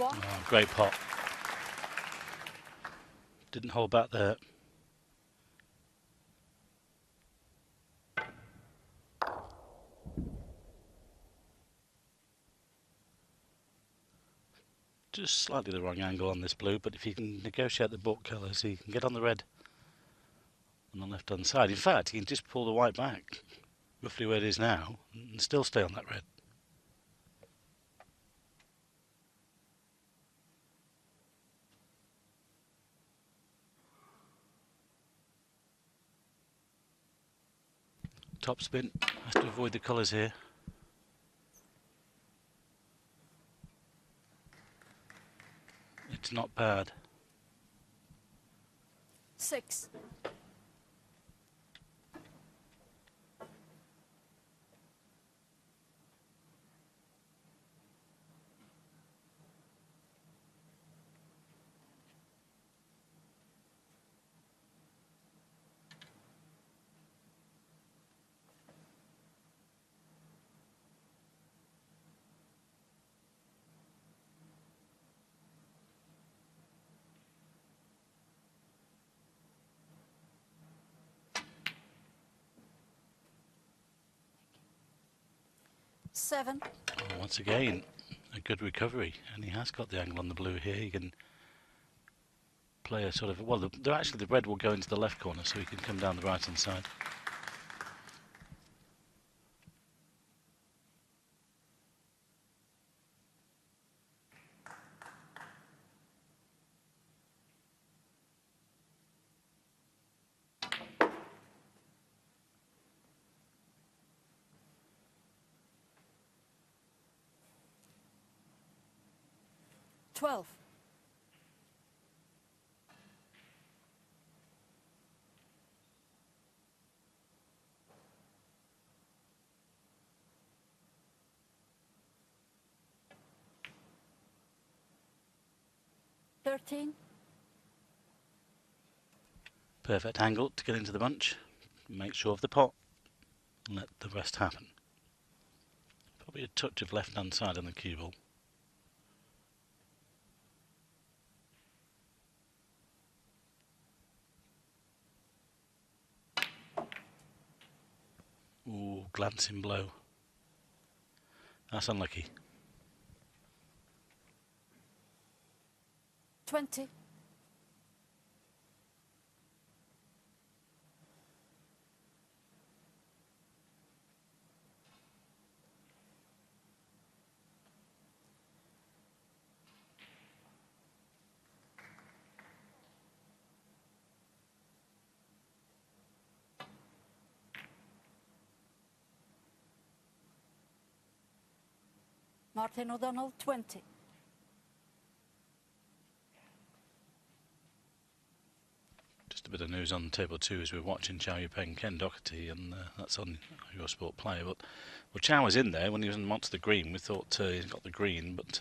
1. Oh, great pot. Didn't hold back there. Just slightly the wrong angle on this blue, but if you can negotiate the book colours, you can get on the red on the left hand side. In fact, you can just pull the white back, roughly where it is now, and still stay on that red. Top spin, has to avoid the colours here. It's not bad. 6. Seven. Oh, once again, a good recovery, and he has got the angle on the blue here. He can play a sort of, well, the red will go into the left corner, so he can come down the right hand side. Twelve. 13. Perfect angle to get into the bunch. Make sure of the pot and let the rest happen. Probably a touch of left hand side on the cue ball. Ooh, glancing blow. That's unlucky. 20. Martin O'Donnell, 20. Just a bit of news on table 2 as we're watching Chow Yupeng, Ken Doherty, and that's on Your Sport Player. But well, Chow was in there when he was onto the green. We thought he's got the green, but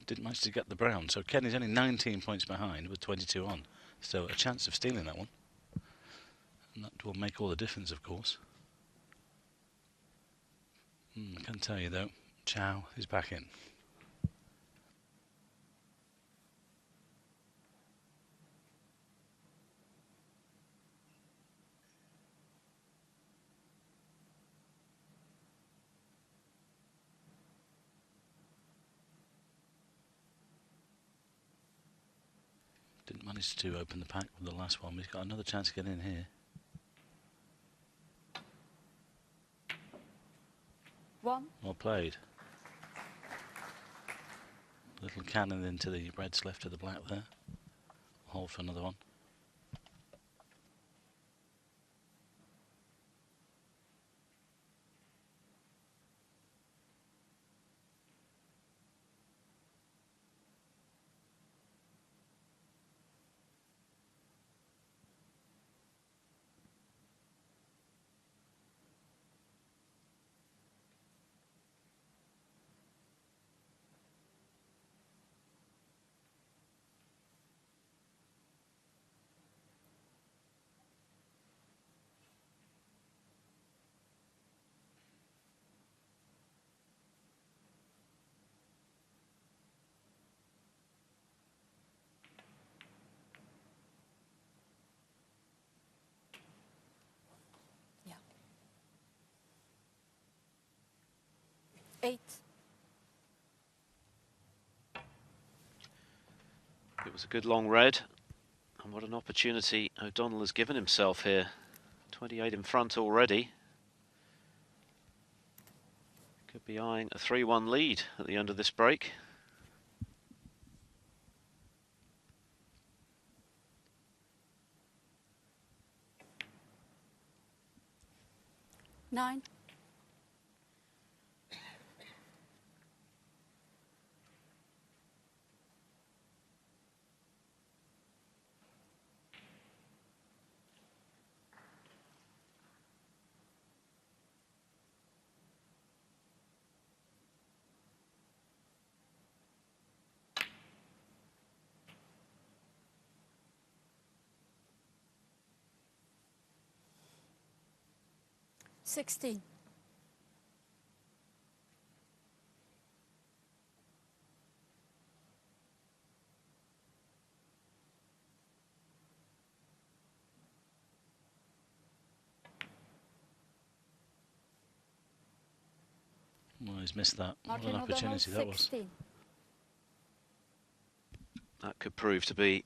didn't manage to get the brown. So Ken is only 19 points behind with 22 on. So a chance of stealing that one. And that will make all the difference, of course. I can tell you though, Chow is back in. Didn't manage to open the pack with the last one, but he's got another chance to get in here. 1. Well played. Little cannon into the reds left of the black there. Hold for another one. 8. It was a good long red, and what an opportunity O'Donnell has given himself here. 28 in front already. Could be eyeing a 3-1 lead at the end of this break. Nine. $16. Well, he's missed that. What Martin an O'Donnell, opportunity that was. 16. That could prove to be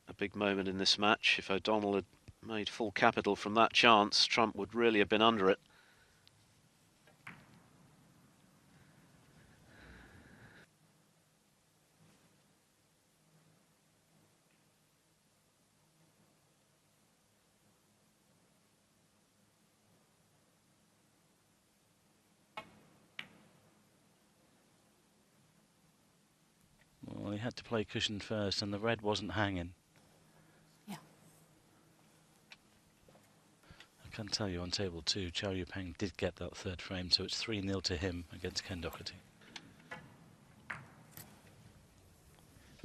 a big moment in this match. If O'Donnell had made full capital from that chance, Trump would really have been under it. Well, he had to play cushion first, and the red wasn't hanging. Yeah. I can tell you on table 2, Chow Yu-peng did get that third frame, so it's 3-0 to him against Ken Doherty.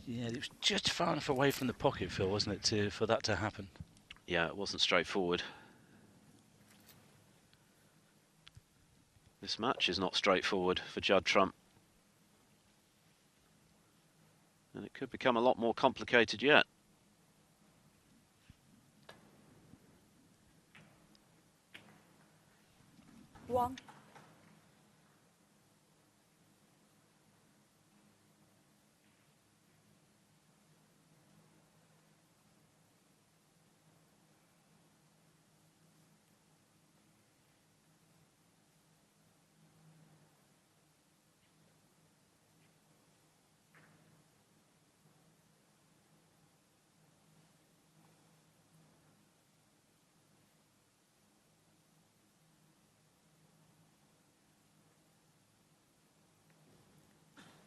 Yeah, it was just far enough away from the pocket, Phil, wasn't it, for that to happen? Yeah, it wasn't straightforward. This match is not straightforward for Judd Trump. And it could become a lot more complicated yet. One.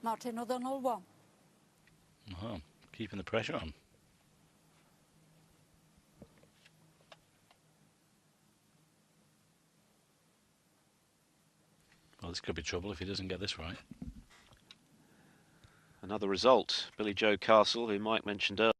Martin O'Donnell, 1. Oh, keeping the pressure on. Well, this could be trouble if he doesn't get this right. Another result, Billy Joe Castle, who Mike mentioned earlier.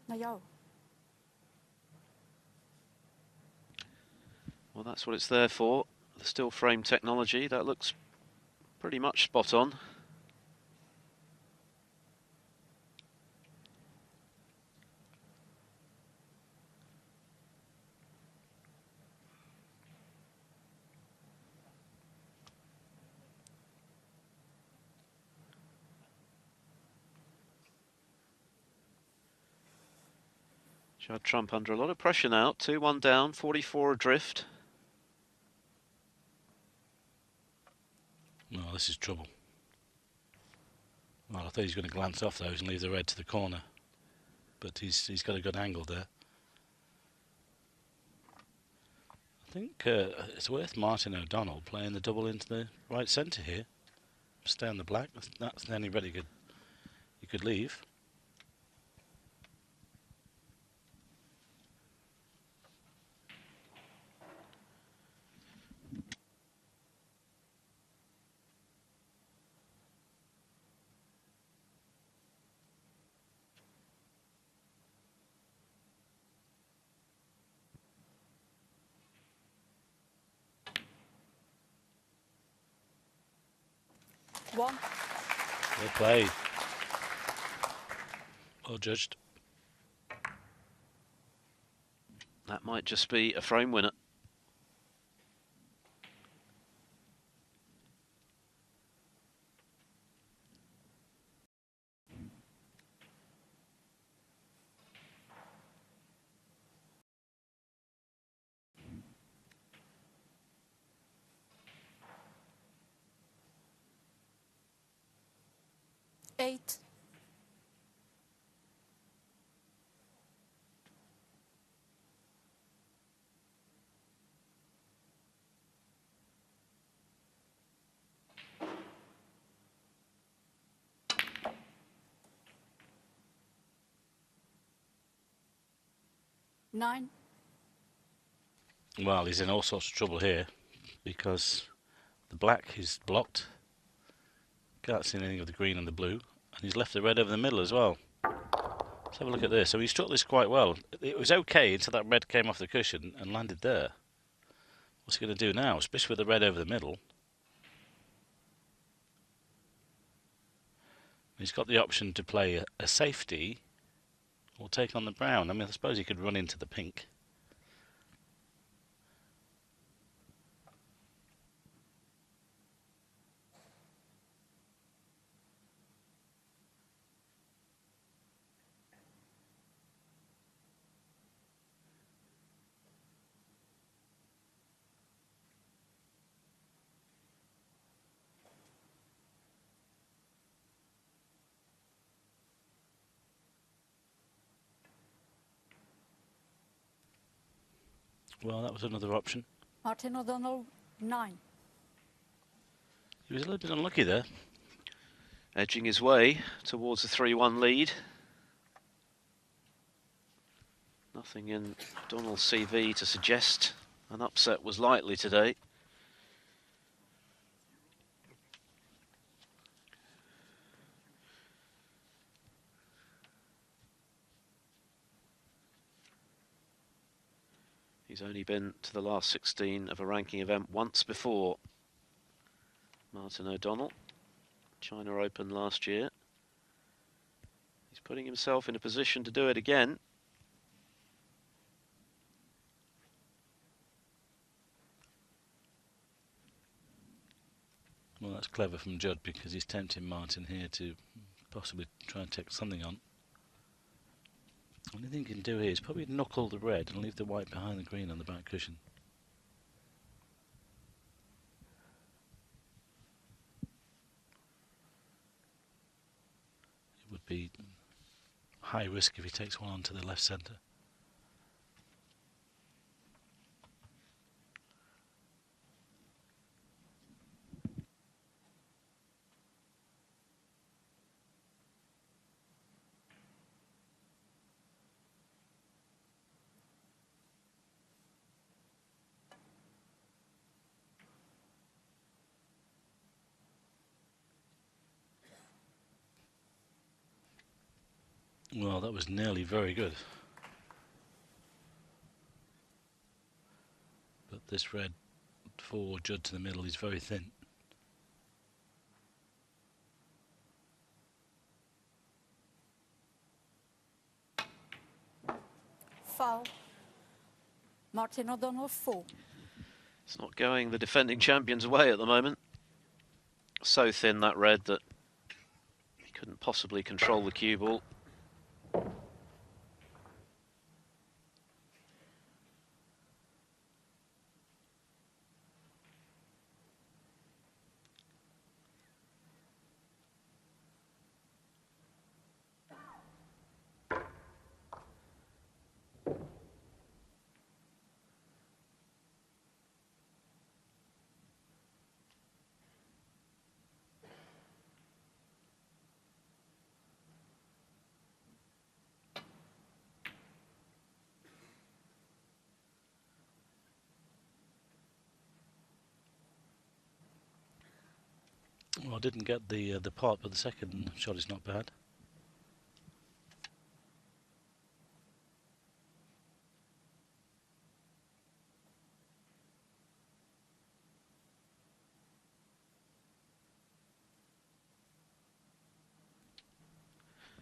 Naar jou. Well, that's what it's there for. The still frame technology, that looks pretty much spot on. Judd Trump under a lot of pressure now. 2-1 down, 44 adrift. No, this is trouble. Well, I thought he was going to glance off those and leave the red to the corner, but he's got a good angle there. I think it's worth Martin O'Donnell playing the double into the right centre here. Stay on the black. That's the only red you could leave. One. Well played. Well judged. That might just be a frame winner. Eight. Nine. Well, he's in all sorts of trouble here because the black is blocked. Can't see anything of the green and the blue, and he's left the red over the middle as well. Let's have a look at this. So he struck this quite well. It was okay until that red came off the cushion and landed there. What's he going to do now, especially with the red over the middle? He's got the option to play a safety or take on the brown. I mean, I suppose he could run into the pink. Well, that was another option. Martin O'Donnell, 9. He was a little bit unlucky there. Edging his way towards the 3-1 lead. Nothing in O'Donnell's CV to suggest an upset was likely today. He's only been to the last 16 of a ranking event once before. Martin O'Donnell, China Open last year. He's putting himself in a position to do it again. Well, that's clever from Judd because he's tempting Martin here to possibly try and take something on. The only thing he can do here is probably knuckle the red and leave the white behind the green on the back cushion. It would be high risk if he takes one onto the left centre. Well, that was nearly very good. But this red for Judd to the middle is very thin. Foul. Martin O'Donnell 4. It's not going the defending champion's way at the moment. So thin, that red, that he couldn't possibly control the cue ball. Well, I didn't get the pot, but the second shot is not bad.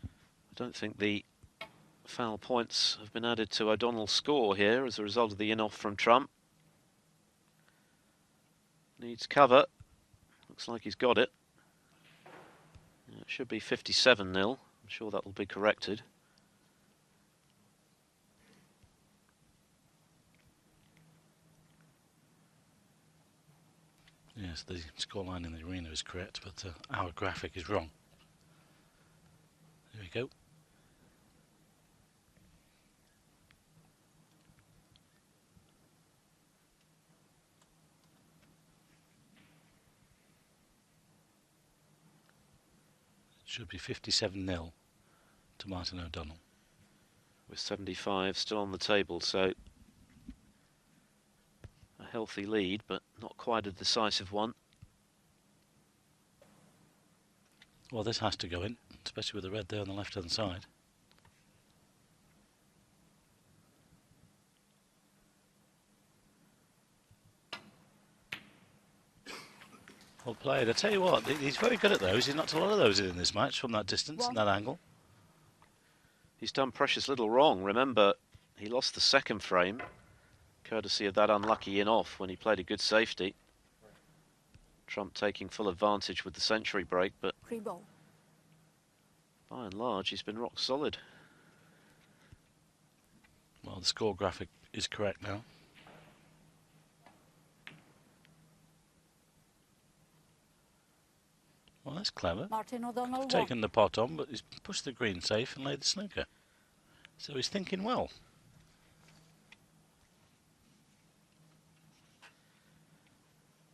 I don't think the foul points have been added to O'Donnell's score here as a result of the in-off from Trump. Needs cover. Looks like he's got it. It should be 57-0. I'm sure that will be corrected. Yes, the scoreline in the arena is correct, but our graphic is wrong. There we go. It should be 57-0 to Martin O'Donnell. With 75 still on the table, so a healthy lead, but not quite a decisive one. Well, this has to go in, especially with the red there on the left-hand side. Well played. I tell you what, he's very good at those. He's knocked a lot of those in this match from that distance and that angle. He's done precious little wrong. Remember, he lost the second frame, courtesy of that unlucky in-off when he played a good safety. Trump taking full advantage with the century break, but by and large, he's been rock solid. Well, the score graphic is correct now. Well, that's clever. Martin O'Donnell He's taken the pot on, but he's pushed the green safe and laid the snooker. So he's thinking well.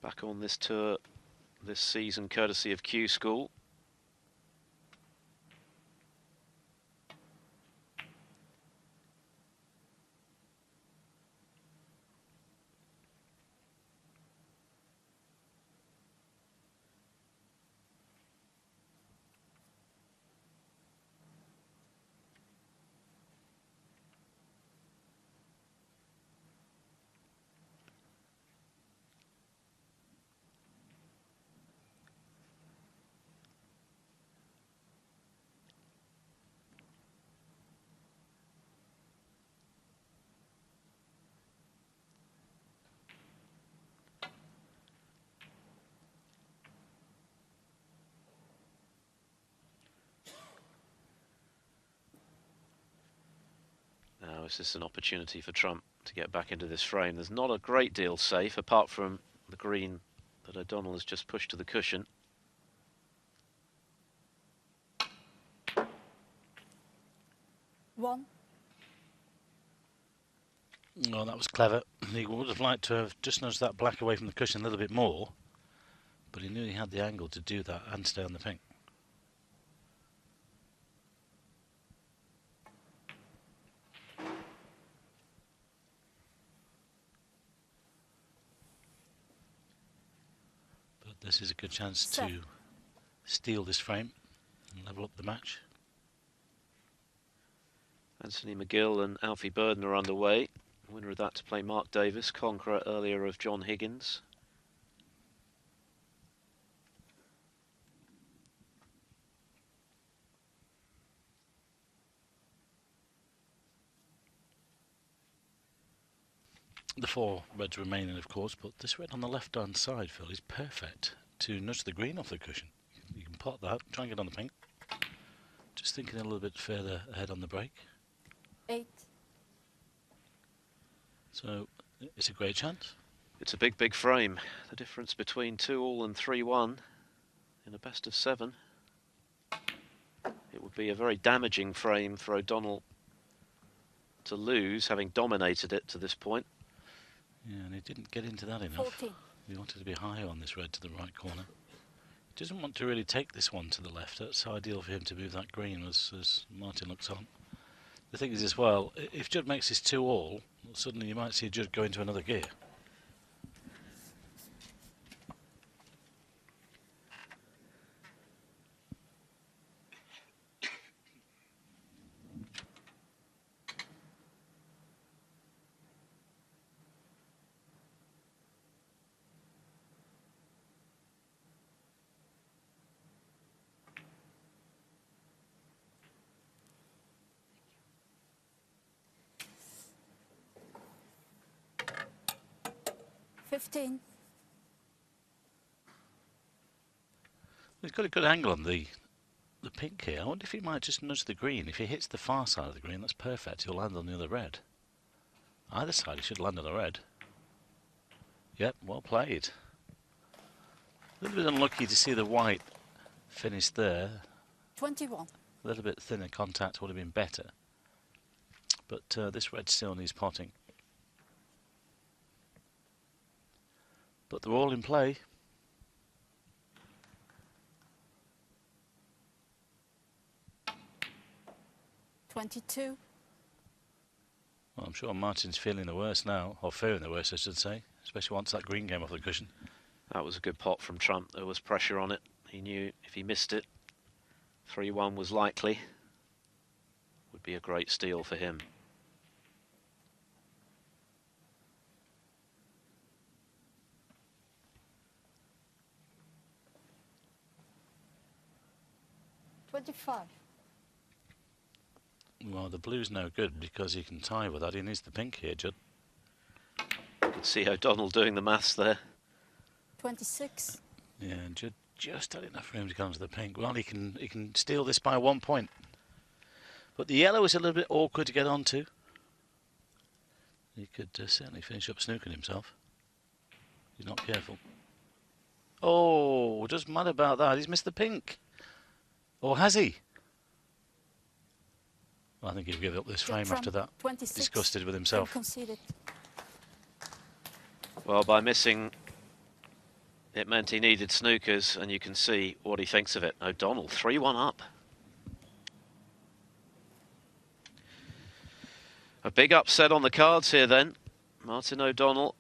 Back on this tour this season, courtesy of Q School. Now, is this an opportunity for Trump to get back into this frame? There's not a great deal safe, apart from the green that O'Donnell has just pushed to the cushion. One. Well, that was clever. He would have liked to have just nudged that black away from the cushion a little bit more, but he knew he had the angle to do that and stay on the pink. But this is a good chance to steal this frame and level up the match. Anthony McGill and Alfie Burden are underway. Winner of that to play Mark Davis, conqueror earlier of John Higgins. The 4 reds remaining, of course, but this red on the left-hand side, Phil, is perfect to nudge the green off the cushion. You can pot that, try and get on the pink. Just thinking a little bit further ahead on the break. 8. So it's a great chance. It's a big, big frame. The difference between 2-all and 3-1 in a best of 7. It would be a very damaging frame for O'Donnell to lose, having dominated it to this point. Yeah, and he didn't get into that enough. 14. He wanted to be higher on this red to the right corner. He doesn't want to really take this one to the left. That's ideal for him to move that green as Martin looks on. The thing is as well, if Judd makes his 2-all, suddenly you might see Judd go into another gear. He's got a good angle on the pink here. I wonder if he might just nudge the green. If he hits the far side of the green, that's perfect. He'll land on the other red. Either side, he should land on the red. Yep, well played. A little bit unlucky to see the white finish there. 21. A little bit thinner contact would have been better. But this red still needs potting. But they're all in play. $22. Well, I'm sure Martin's feeling the worst now, or fearing the worst, I should say, especially once that green came off the cushion. That was a good pot from Trump. There was pressure on it. He knew if he missed it, 3-1 was likely. Would be a great steal for him. $25. Well, the blue's no good because he can tie with that. He needs the pink here, Judd. You can see O'Donnell doing the maths there. 26. Yeah, and Judd just had enough room to go into the pink. Well, he can steal this by 1 point. But the yellow is a little bit awkward to get onto. He could certainly finish up snookering himself. He's not careful. Oh, doesn't matter about that. He's missed the pink. Or has he? Well, I think he'll give up this frame after that. 26. Disgusted with himself. Conceded. Well, by missing, it meant he needed snookers, and you can see what he thinks of it. O'Donnell, 3-1 up. A big upset on the cards here then. Martin O'Donnell,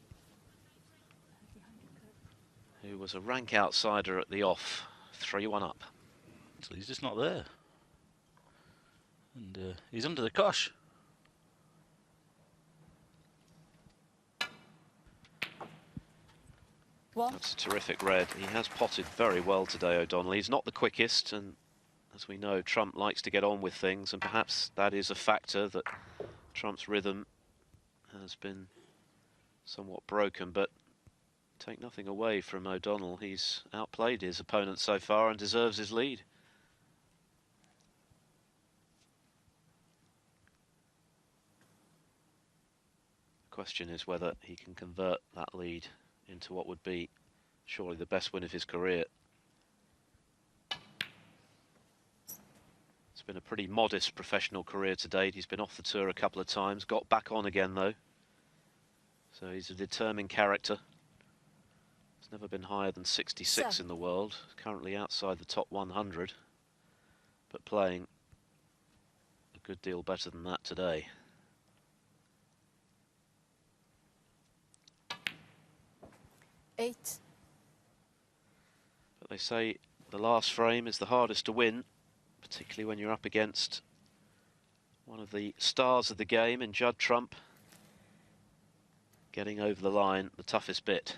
who was a rank outsider at the off, 3-1 up. So he's just not there. And he's under the cosh. That's a terrific red. He has potted very well today, O'Donnell. He's not the quickest, and as we know, Trump likes to get on with things, and perhaps that is a factor that Trump's rhythm has been somewhat broken, but take nothing away from O'Donnell. He's outplayed his opponent so far and deserves his lead. The question is whether he can convert that lead into what would be surely the best win of his career. It's been a pretty modest professional career to date. He's been off the tour a couple of times, got back on again though. So he's a determined character. He's never been higher than 66 in the world, currently outside the top 100, but playing a good deal better than that today. $8. But they say the last frame is the hardest to win, particularly when you're up against One of the stars of the game in Judd Trump. Getting over the line, the toughest bit.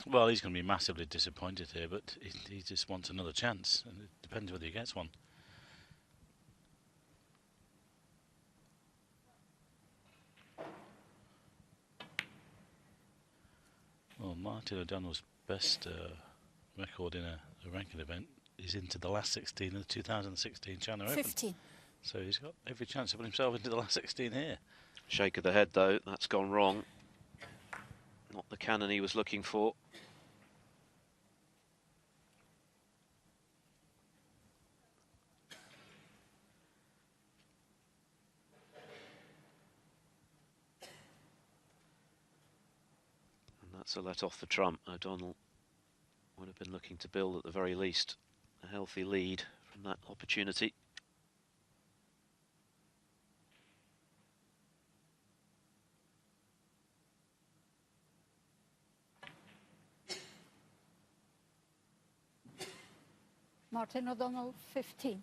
Well, he's going to be massively disappointed here, but he just wants another chance, and it depends whether he gets one. Well, Martin O'Donnell's best record in a ranking event is into the last 16 of the 2016 China Open. 15. So he's got every chance to put himself into the last 16 here. Shake of the head, though. That's gone wrong. Not the cannon he was looking for. And that's a let off for Trump. O'Donnell would have been looking to build, at the very least, a healthy lead from that opportunity. Martin O'Donnell, 15.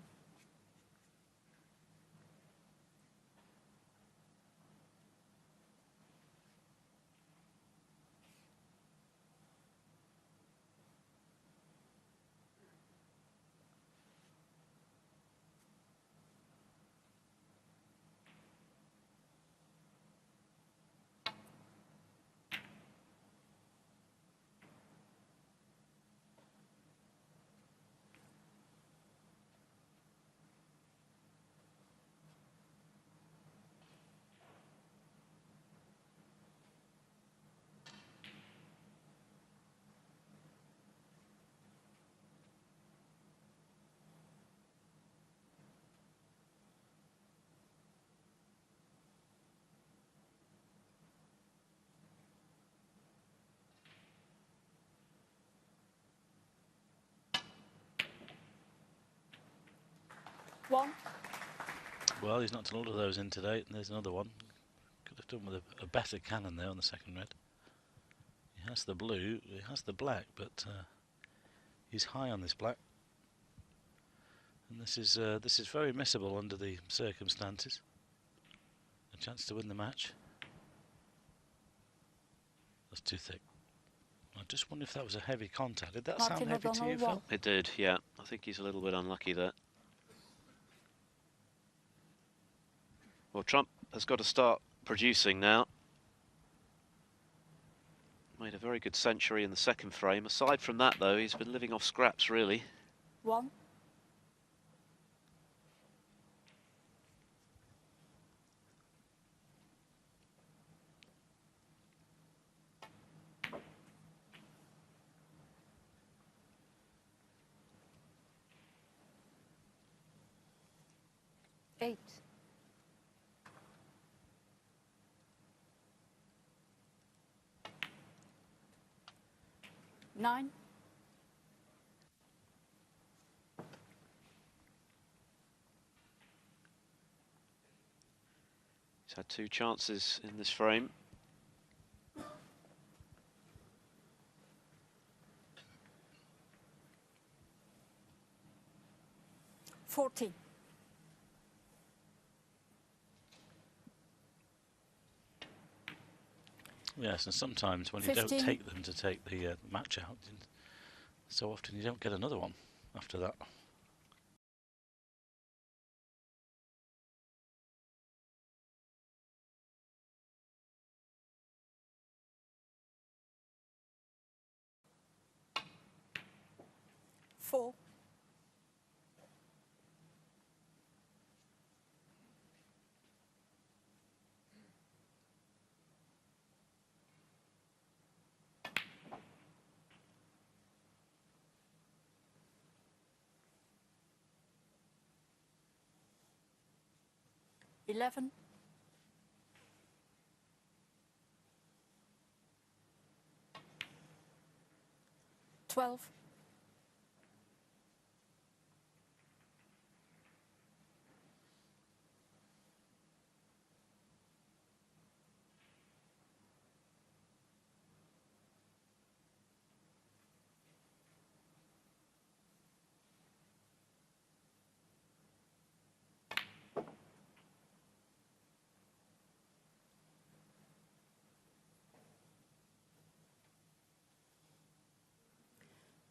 One. Well, he's knocked a lot of those in today, and there's another one. Could have done with a better cannon there on the second red. He has the blue, he has the black, but he's high on this black. And this is very missable under the circumstances. A chance to win the match. That's too thick. I just wonder if that was a heavy contact. Did that sound heavy to you, Phil? It did, yeah. I think he's a little bit unlucky there. Well, Trump has got to start producing now. Made a very good century in the second frame. Aside from that, though, he's been living off scraps, really. 1. Eight. 9. He's had 2 chances in this frame. 14. Yes, and sometimes when 15. you don't take them to take the match out, so often you don't get another one after that. Four. 11. 12. 13.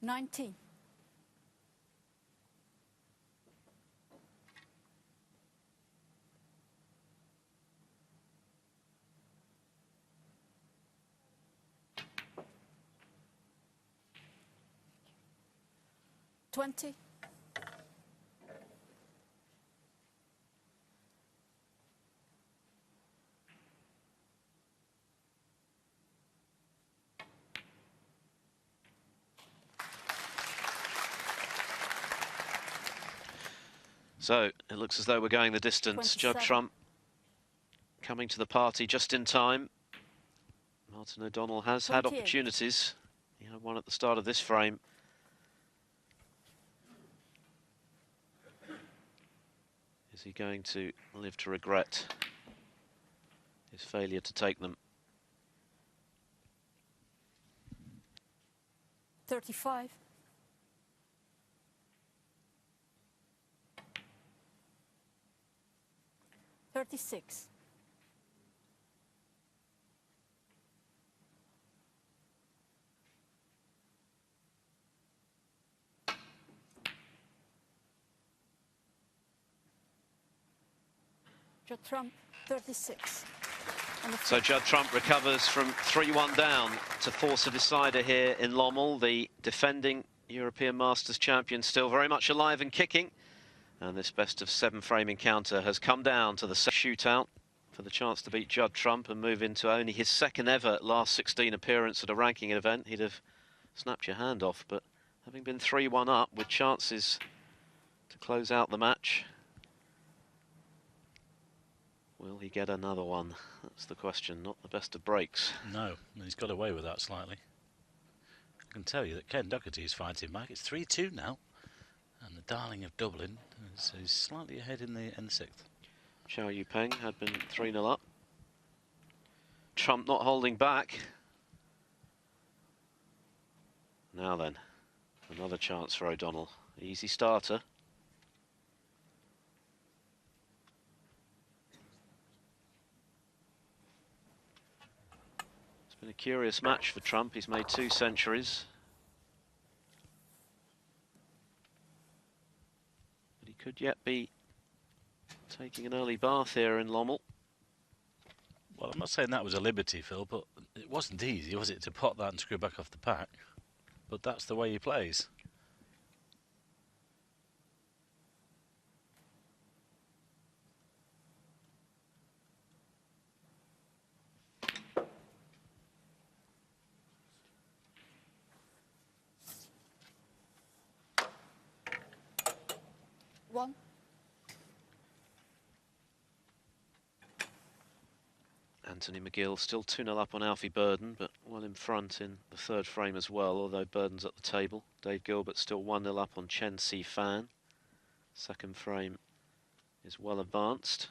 19. $20. So it looks as though we're going the distance. 27. Judd Trump coming to the party just in time. Martin O'Donnell has had 28. opportunities. He had one at the start of this frame. Is he going to live to regret his failure to take them? 35. $36. Judd Trump, 36. So Judd Trump recovers from 3-1 down to force a decider here in Lommel. The defending European Masters champion still very much alive and kicking. And this best of 7 frame encounter has come down to the shootout for the chance to beat Judd Trump and move into only his second ever last 16 appearance at a ranking event. He'd have snapped your hand off, but having been 3-1 up with chances to close out the match, will he get another one? That's the question, not the best of breaks. No, he's got away with that slightly. I can tell you that Ken Doherty is fighting back. It's 3-2 now. And the darling of Dublin is slightly ahead in the 6th. Chow Yu-peng had been 3-0 up. Trump not holding back. Now then, another chance for O'Donnell. Easy starter. It's been a curious match for Trump. He's made 2 centuries. Could yet be taking an early bath here in Lommel. Well, I'm not saying that was a liberty, Phil, but it wasn't easy, was it, to pot that and screw back off the pack? But that's the way he plays. One. Anthony McGill still 2-0 up on Alfie Burden, but well in front in the 3rd frame as well, although Burden's at the table. Dave Gilbert still 1-0 up on Chen Si Fan. 2nd frame is well advanced.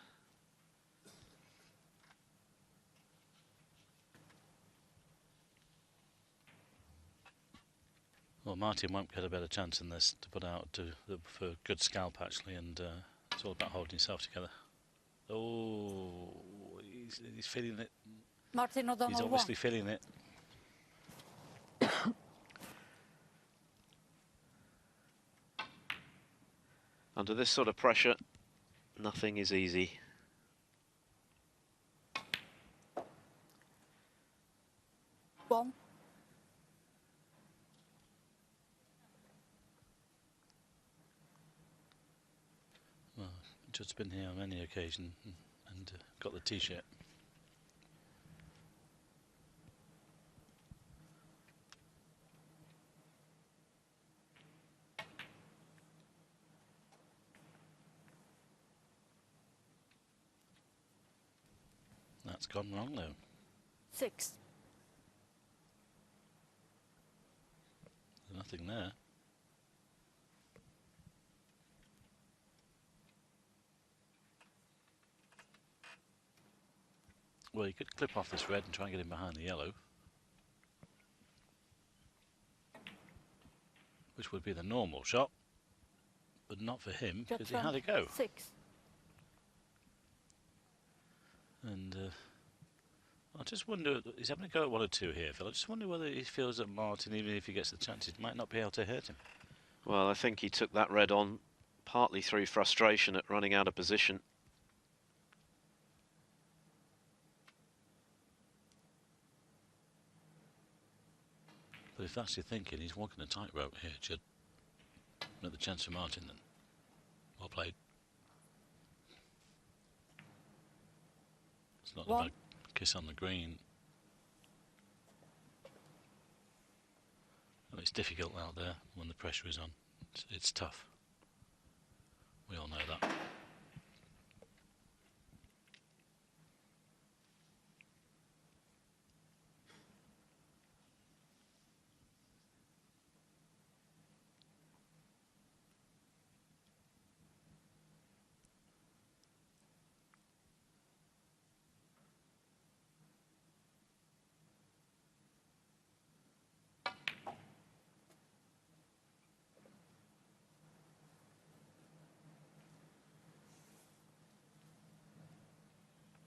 Well, Martin won't get a better chance in this to put out for a good scalp, actually, and it's all about holding yourself together. Oh, he's feeling it. Martin O'Donnell, he's obviously feeling it. Under this sort of pressure, nothing is easy. One. Well, Judd's been here on many occasions and got the T-shirt. That's gone wrong, though. 6. There's nothing there. Well, you could clip off this red and try and get him behind the yellow, which would be the normal shot, but not for him because he had to go. 6. And I just wonder, he's having a go at 1 or 2 here, Phil. I just wonder whether he feels that Martin, even if he gets the chances, might not be able to hurt him. Well, I think he took that red on partly through frustration at running out of position. But if that's your thinking, he's walking a tightrope here, Judd. Not the chance for Martin then. Well played. It's not a bad kiss on the green. Well, it's difficult out there when the pressure is on. It's tough. We all know that.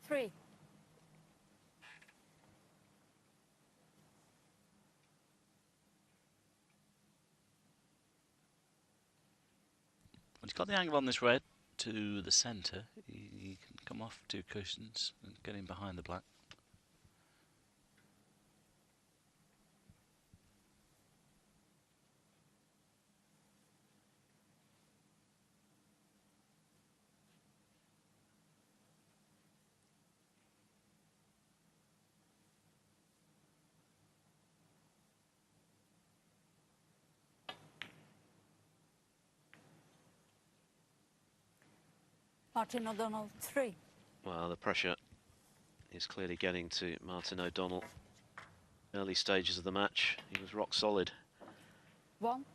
Three. When he's got the angle on this red to the centre, he can come off 2 cushions and get in behind the black. Martin O'Donnell, 3. Well, the pressure is clearly getting to Martin O'Donnell. Early stages of the match, he was rock solid. 1.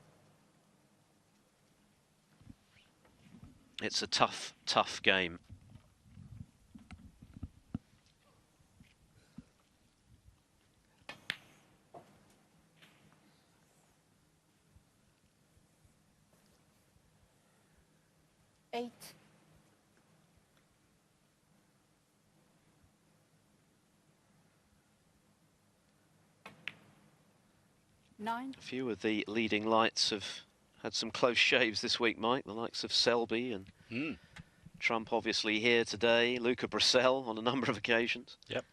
It's a tough, tough game. Eight. 9. A few of the leading lights have had some close shaves this week, Mike. The likes of Selby and Trump obviously here today. Luca Brissell on a number of occasions. Yep.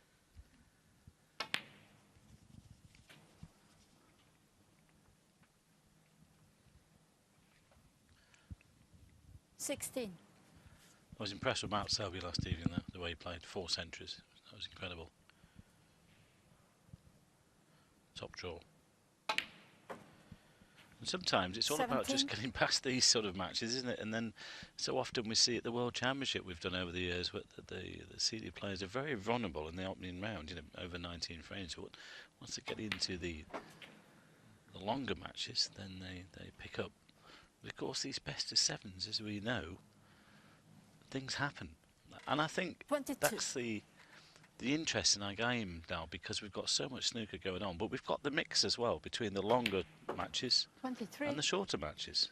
$16. I was impressed with Mark Selby last evening, though, the way he played 4 centuries. That was incredible. Top draw. And sometimes it's all 17. about just getting past these sort of matches, isn't it? And then so often we see at the World Championship we've done over the years, but the seeded players are very vulnerable in the opening round, you know, over 19 frames. But once they get into the longer matches, then they pick up. But of course, these best of 7s, as we know, things happen. And I think 22. that's the interest in our game now, because we've got so much snooker going on, but we've got the mix as well between the longer matches 23. and the shorter matches.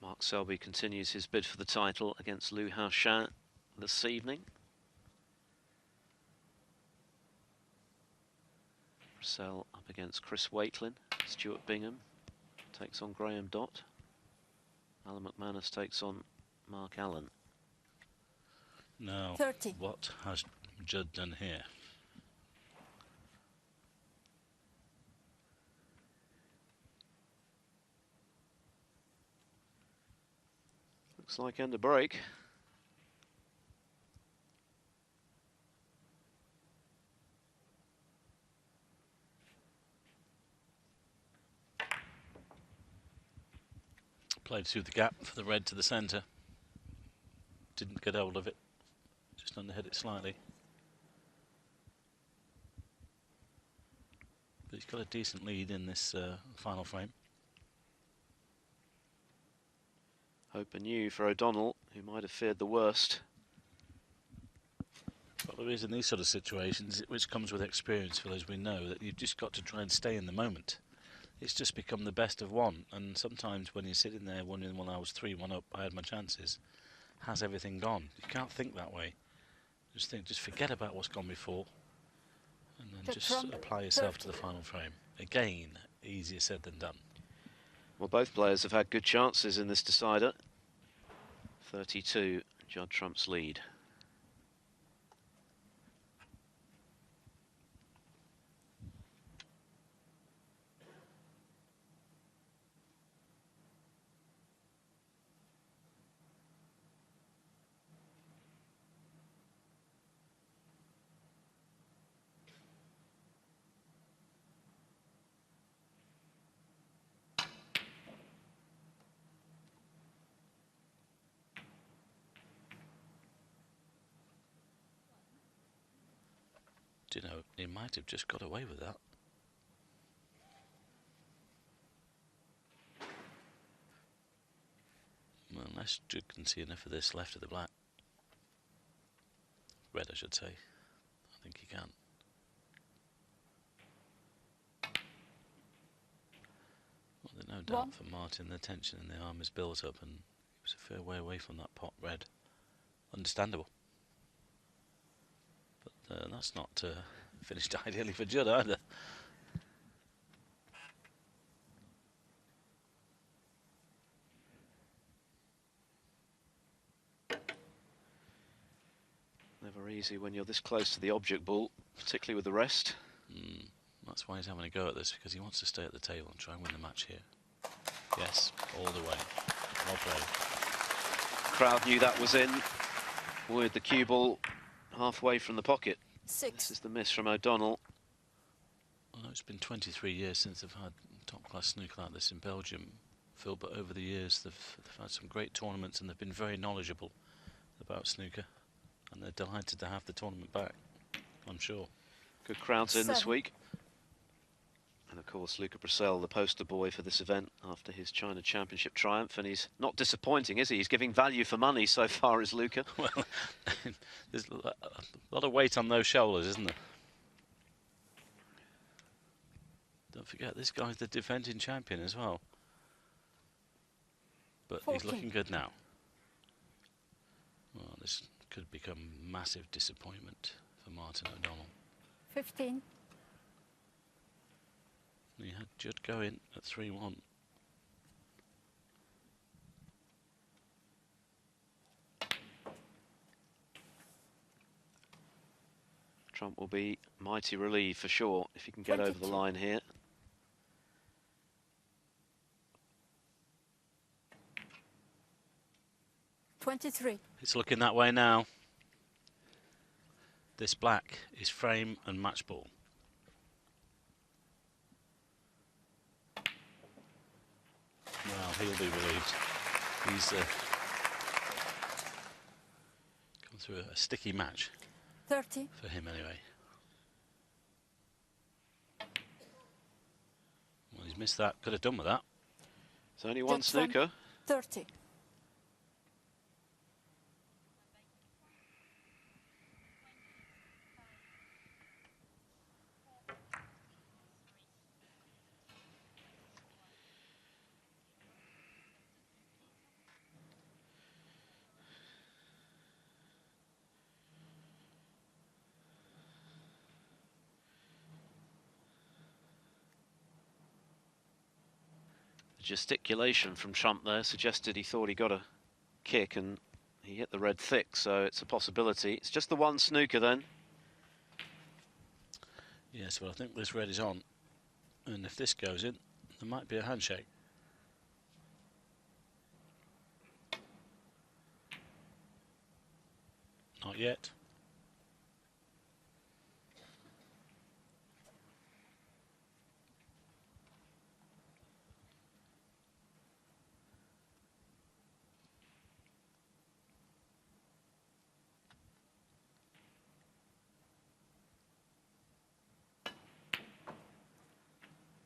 Mark Selby continues his bid for the title against Liu Haoshan this evening. Brissell up against Chris Waitlin. Stuart Bingham takes on Graham Dott. Alan McManus takes on Mark Allen. Now, 30. what has Judd done here? Looks like end of break. Played through the gap for the red to the centre. Didn't get hold of it. Just underhit it slightly. But he's got a decent lead in this final frame. Hope anew for O'Donnell, who might have feared the worst. Well, there is in these sort of situations, which comes with experience, Phil, as we know, that you've just got to try and stay in the moment. It's just become the best of one, and sometimes when you're sitting there wondering, well, I was 3-1 up, I had my chances, has everything gone? You can't think that way. Just forget about what's gone before, and then The just trump, apply yourself 30. to the final frame. Again, easier said than done. Well, both players have had good chances in this decider. 32, Judd Trump's lead. Do you know, he might have just got away with that. Well, unless Judd can see enough of this left of the black. Red, I should say. I think he can. Well, there's no doubt for Martin, the tension in the arm is built up, and he was a fair way away from that pot red. Understandable. But that's not finished ideally for Judd either. Never easy when you're this close to the object ball, particularly with the rest. That's why he's having a go at this, because he wants to stay at the table and try and win the match here. Yes, all the way. Well played. Crowd knew that was in with the cue ball halfway from the pocket. 6. This is the miss from O'Donnell. I know it's been 23 years since they've had top-class snooker like this in Belgium, Phil, but over the years they've had some great tournaments and they've been very knowledgeable about snooker, and they're delighted to have the tournament back, I'm sure. Good crowds in this 7. week. And of course, Luca Brissell, the poster boy for this event after his China Championship triumph, and he's not disappointing, is he? He's giving value for money so far, is Luca. Well, there's a lot of weight on those shoulders, isn't there? Don't forget, this guy's the defending champion as well. But 14. He's looking good now. Well, this could become massive disappointment for Martin O'Donnell. 15. He had Judd go in at 3-1. Trump will be mighty relieved for sure if he can get over the 22. line here. $23. It's looking that way now. This black is frame and match ball. Well, he'll be relieved. He's come through a sticky match 30. for him anyway. Well, he's missed that. Could have done with that. It's only one Judd Trump, snooker. 30. The gesticulation from Trump there suggested he thought he got a kick and he hit the red thick, so it's a possibility. It's just the one snooker then. Yes, well, I think this red is on. And if this goes in, there might be a handshake. Not yet.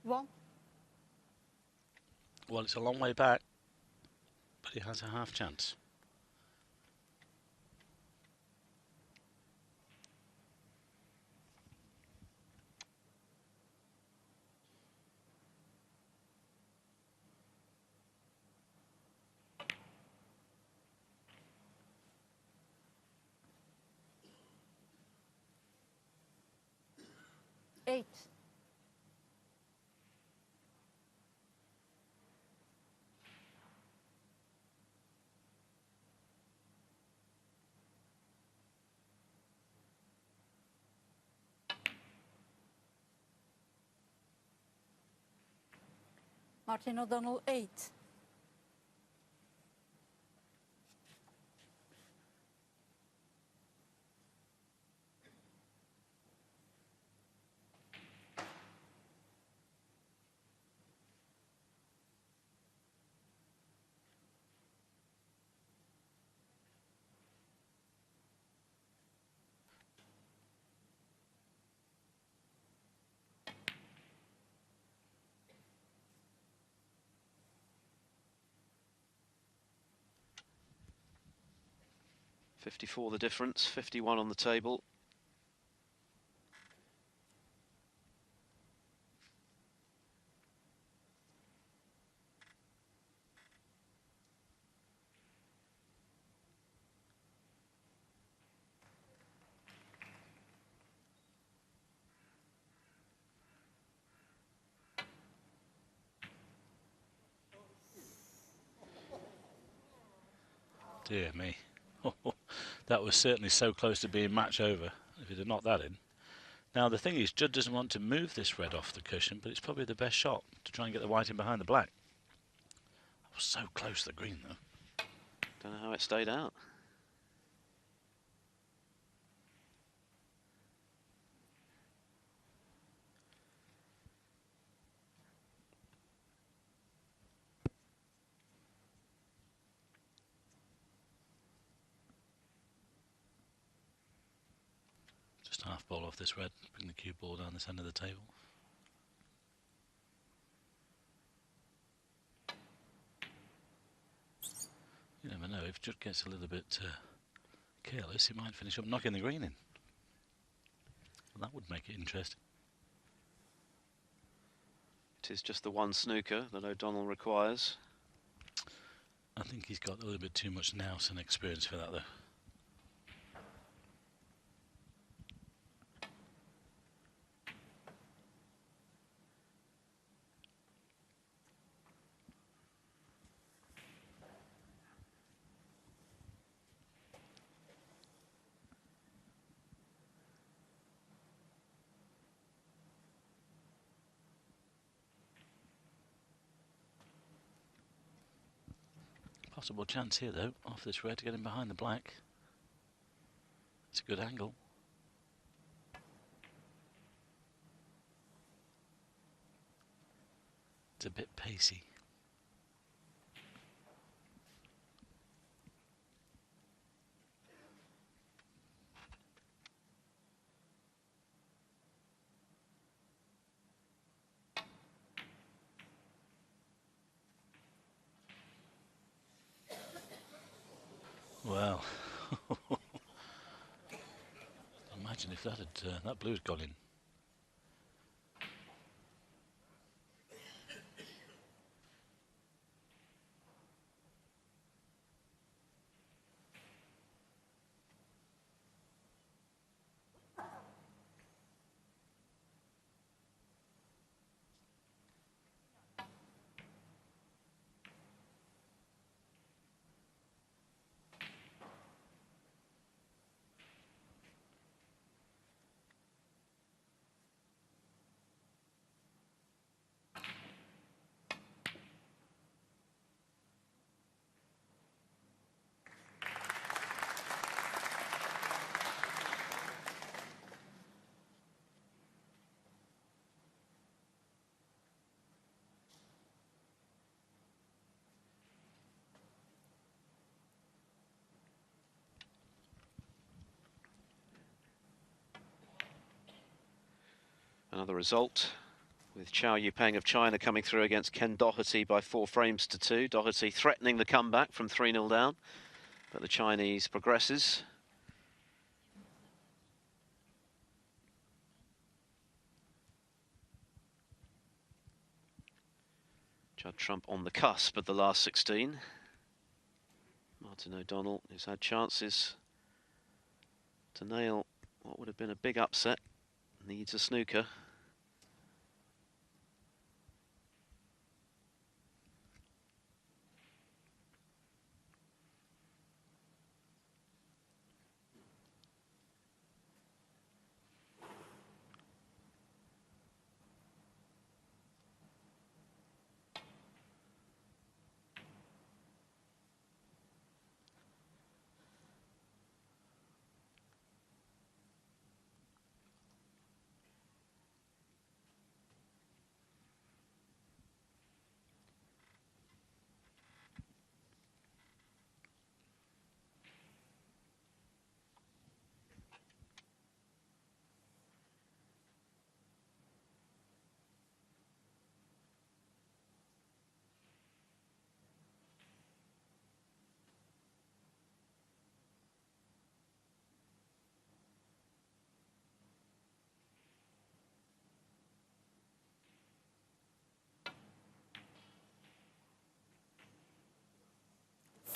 One. Well, it's a long way back, but he has a half chance. 8. Martin O'Donnell 8. $54 the difference, 51 on the table. Dear me. That was certainly so close to being match over if he'd have knocked that in. Now the thing is, Judd doesn't want to move this red off the cushion, but it's probably the best shot to try and get the white in behind the black. That was so close to the green though. Don't know how it stayed out. Just half ball off this red, bring the cue ball down this end of the table. You never know, if Judd gets a little bit careless, he might finish up knocking the green in. Well, that would make it interesting. It is just the one snooker that O'Donnell requires. I think he's got a little bit too much nous and experience for that though. Possible chance here though, off this red to get him behind the black. It's a good angle. It's a bit pacey. Well, imagine if that had that blue's gone in. Another result with Chow Yupeng of China coming through against Ken Doherty by 4 frames to 2. Doherty threatening the comeback from 3-0 down, but the Chinese progresses. Judd Trump on the cusp of the last 16. Martin O'Donnell, who's had chances to nail what would have been a big upset, needs a snooker.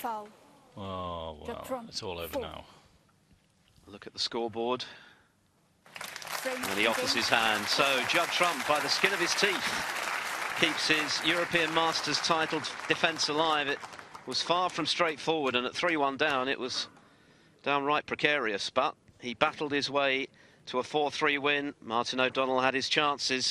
foul. Oh, Judd well, Trump, it's all over 4. now. Look at the scoreboard. Frame And he offers his hand. So Judd Trump, by the skin of his teeth, keeps his European Masters title defence alive. It was far from straightforward, and at 3-1 down, it was downright precarious. But he battled his way to a 4-3 win. Martin O'Donnell had his chances.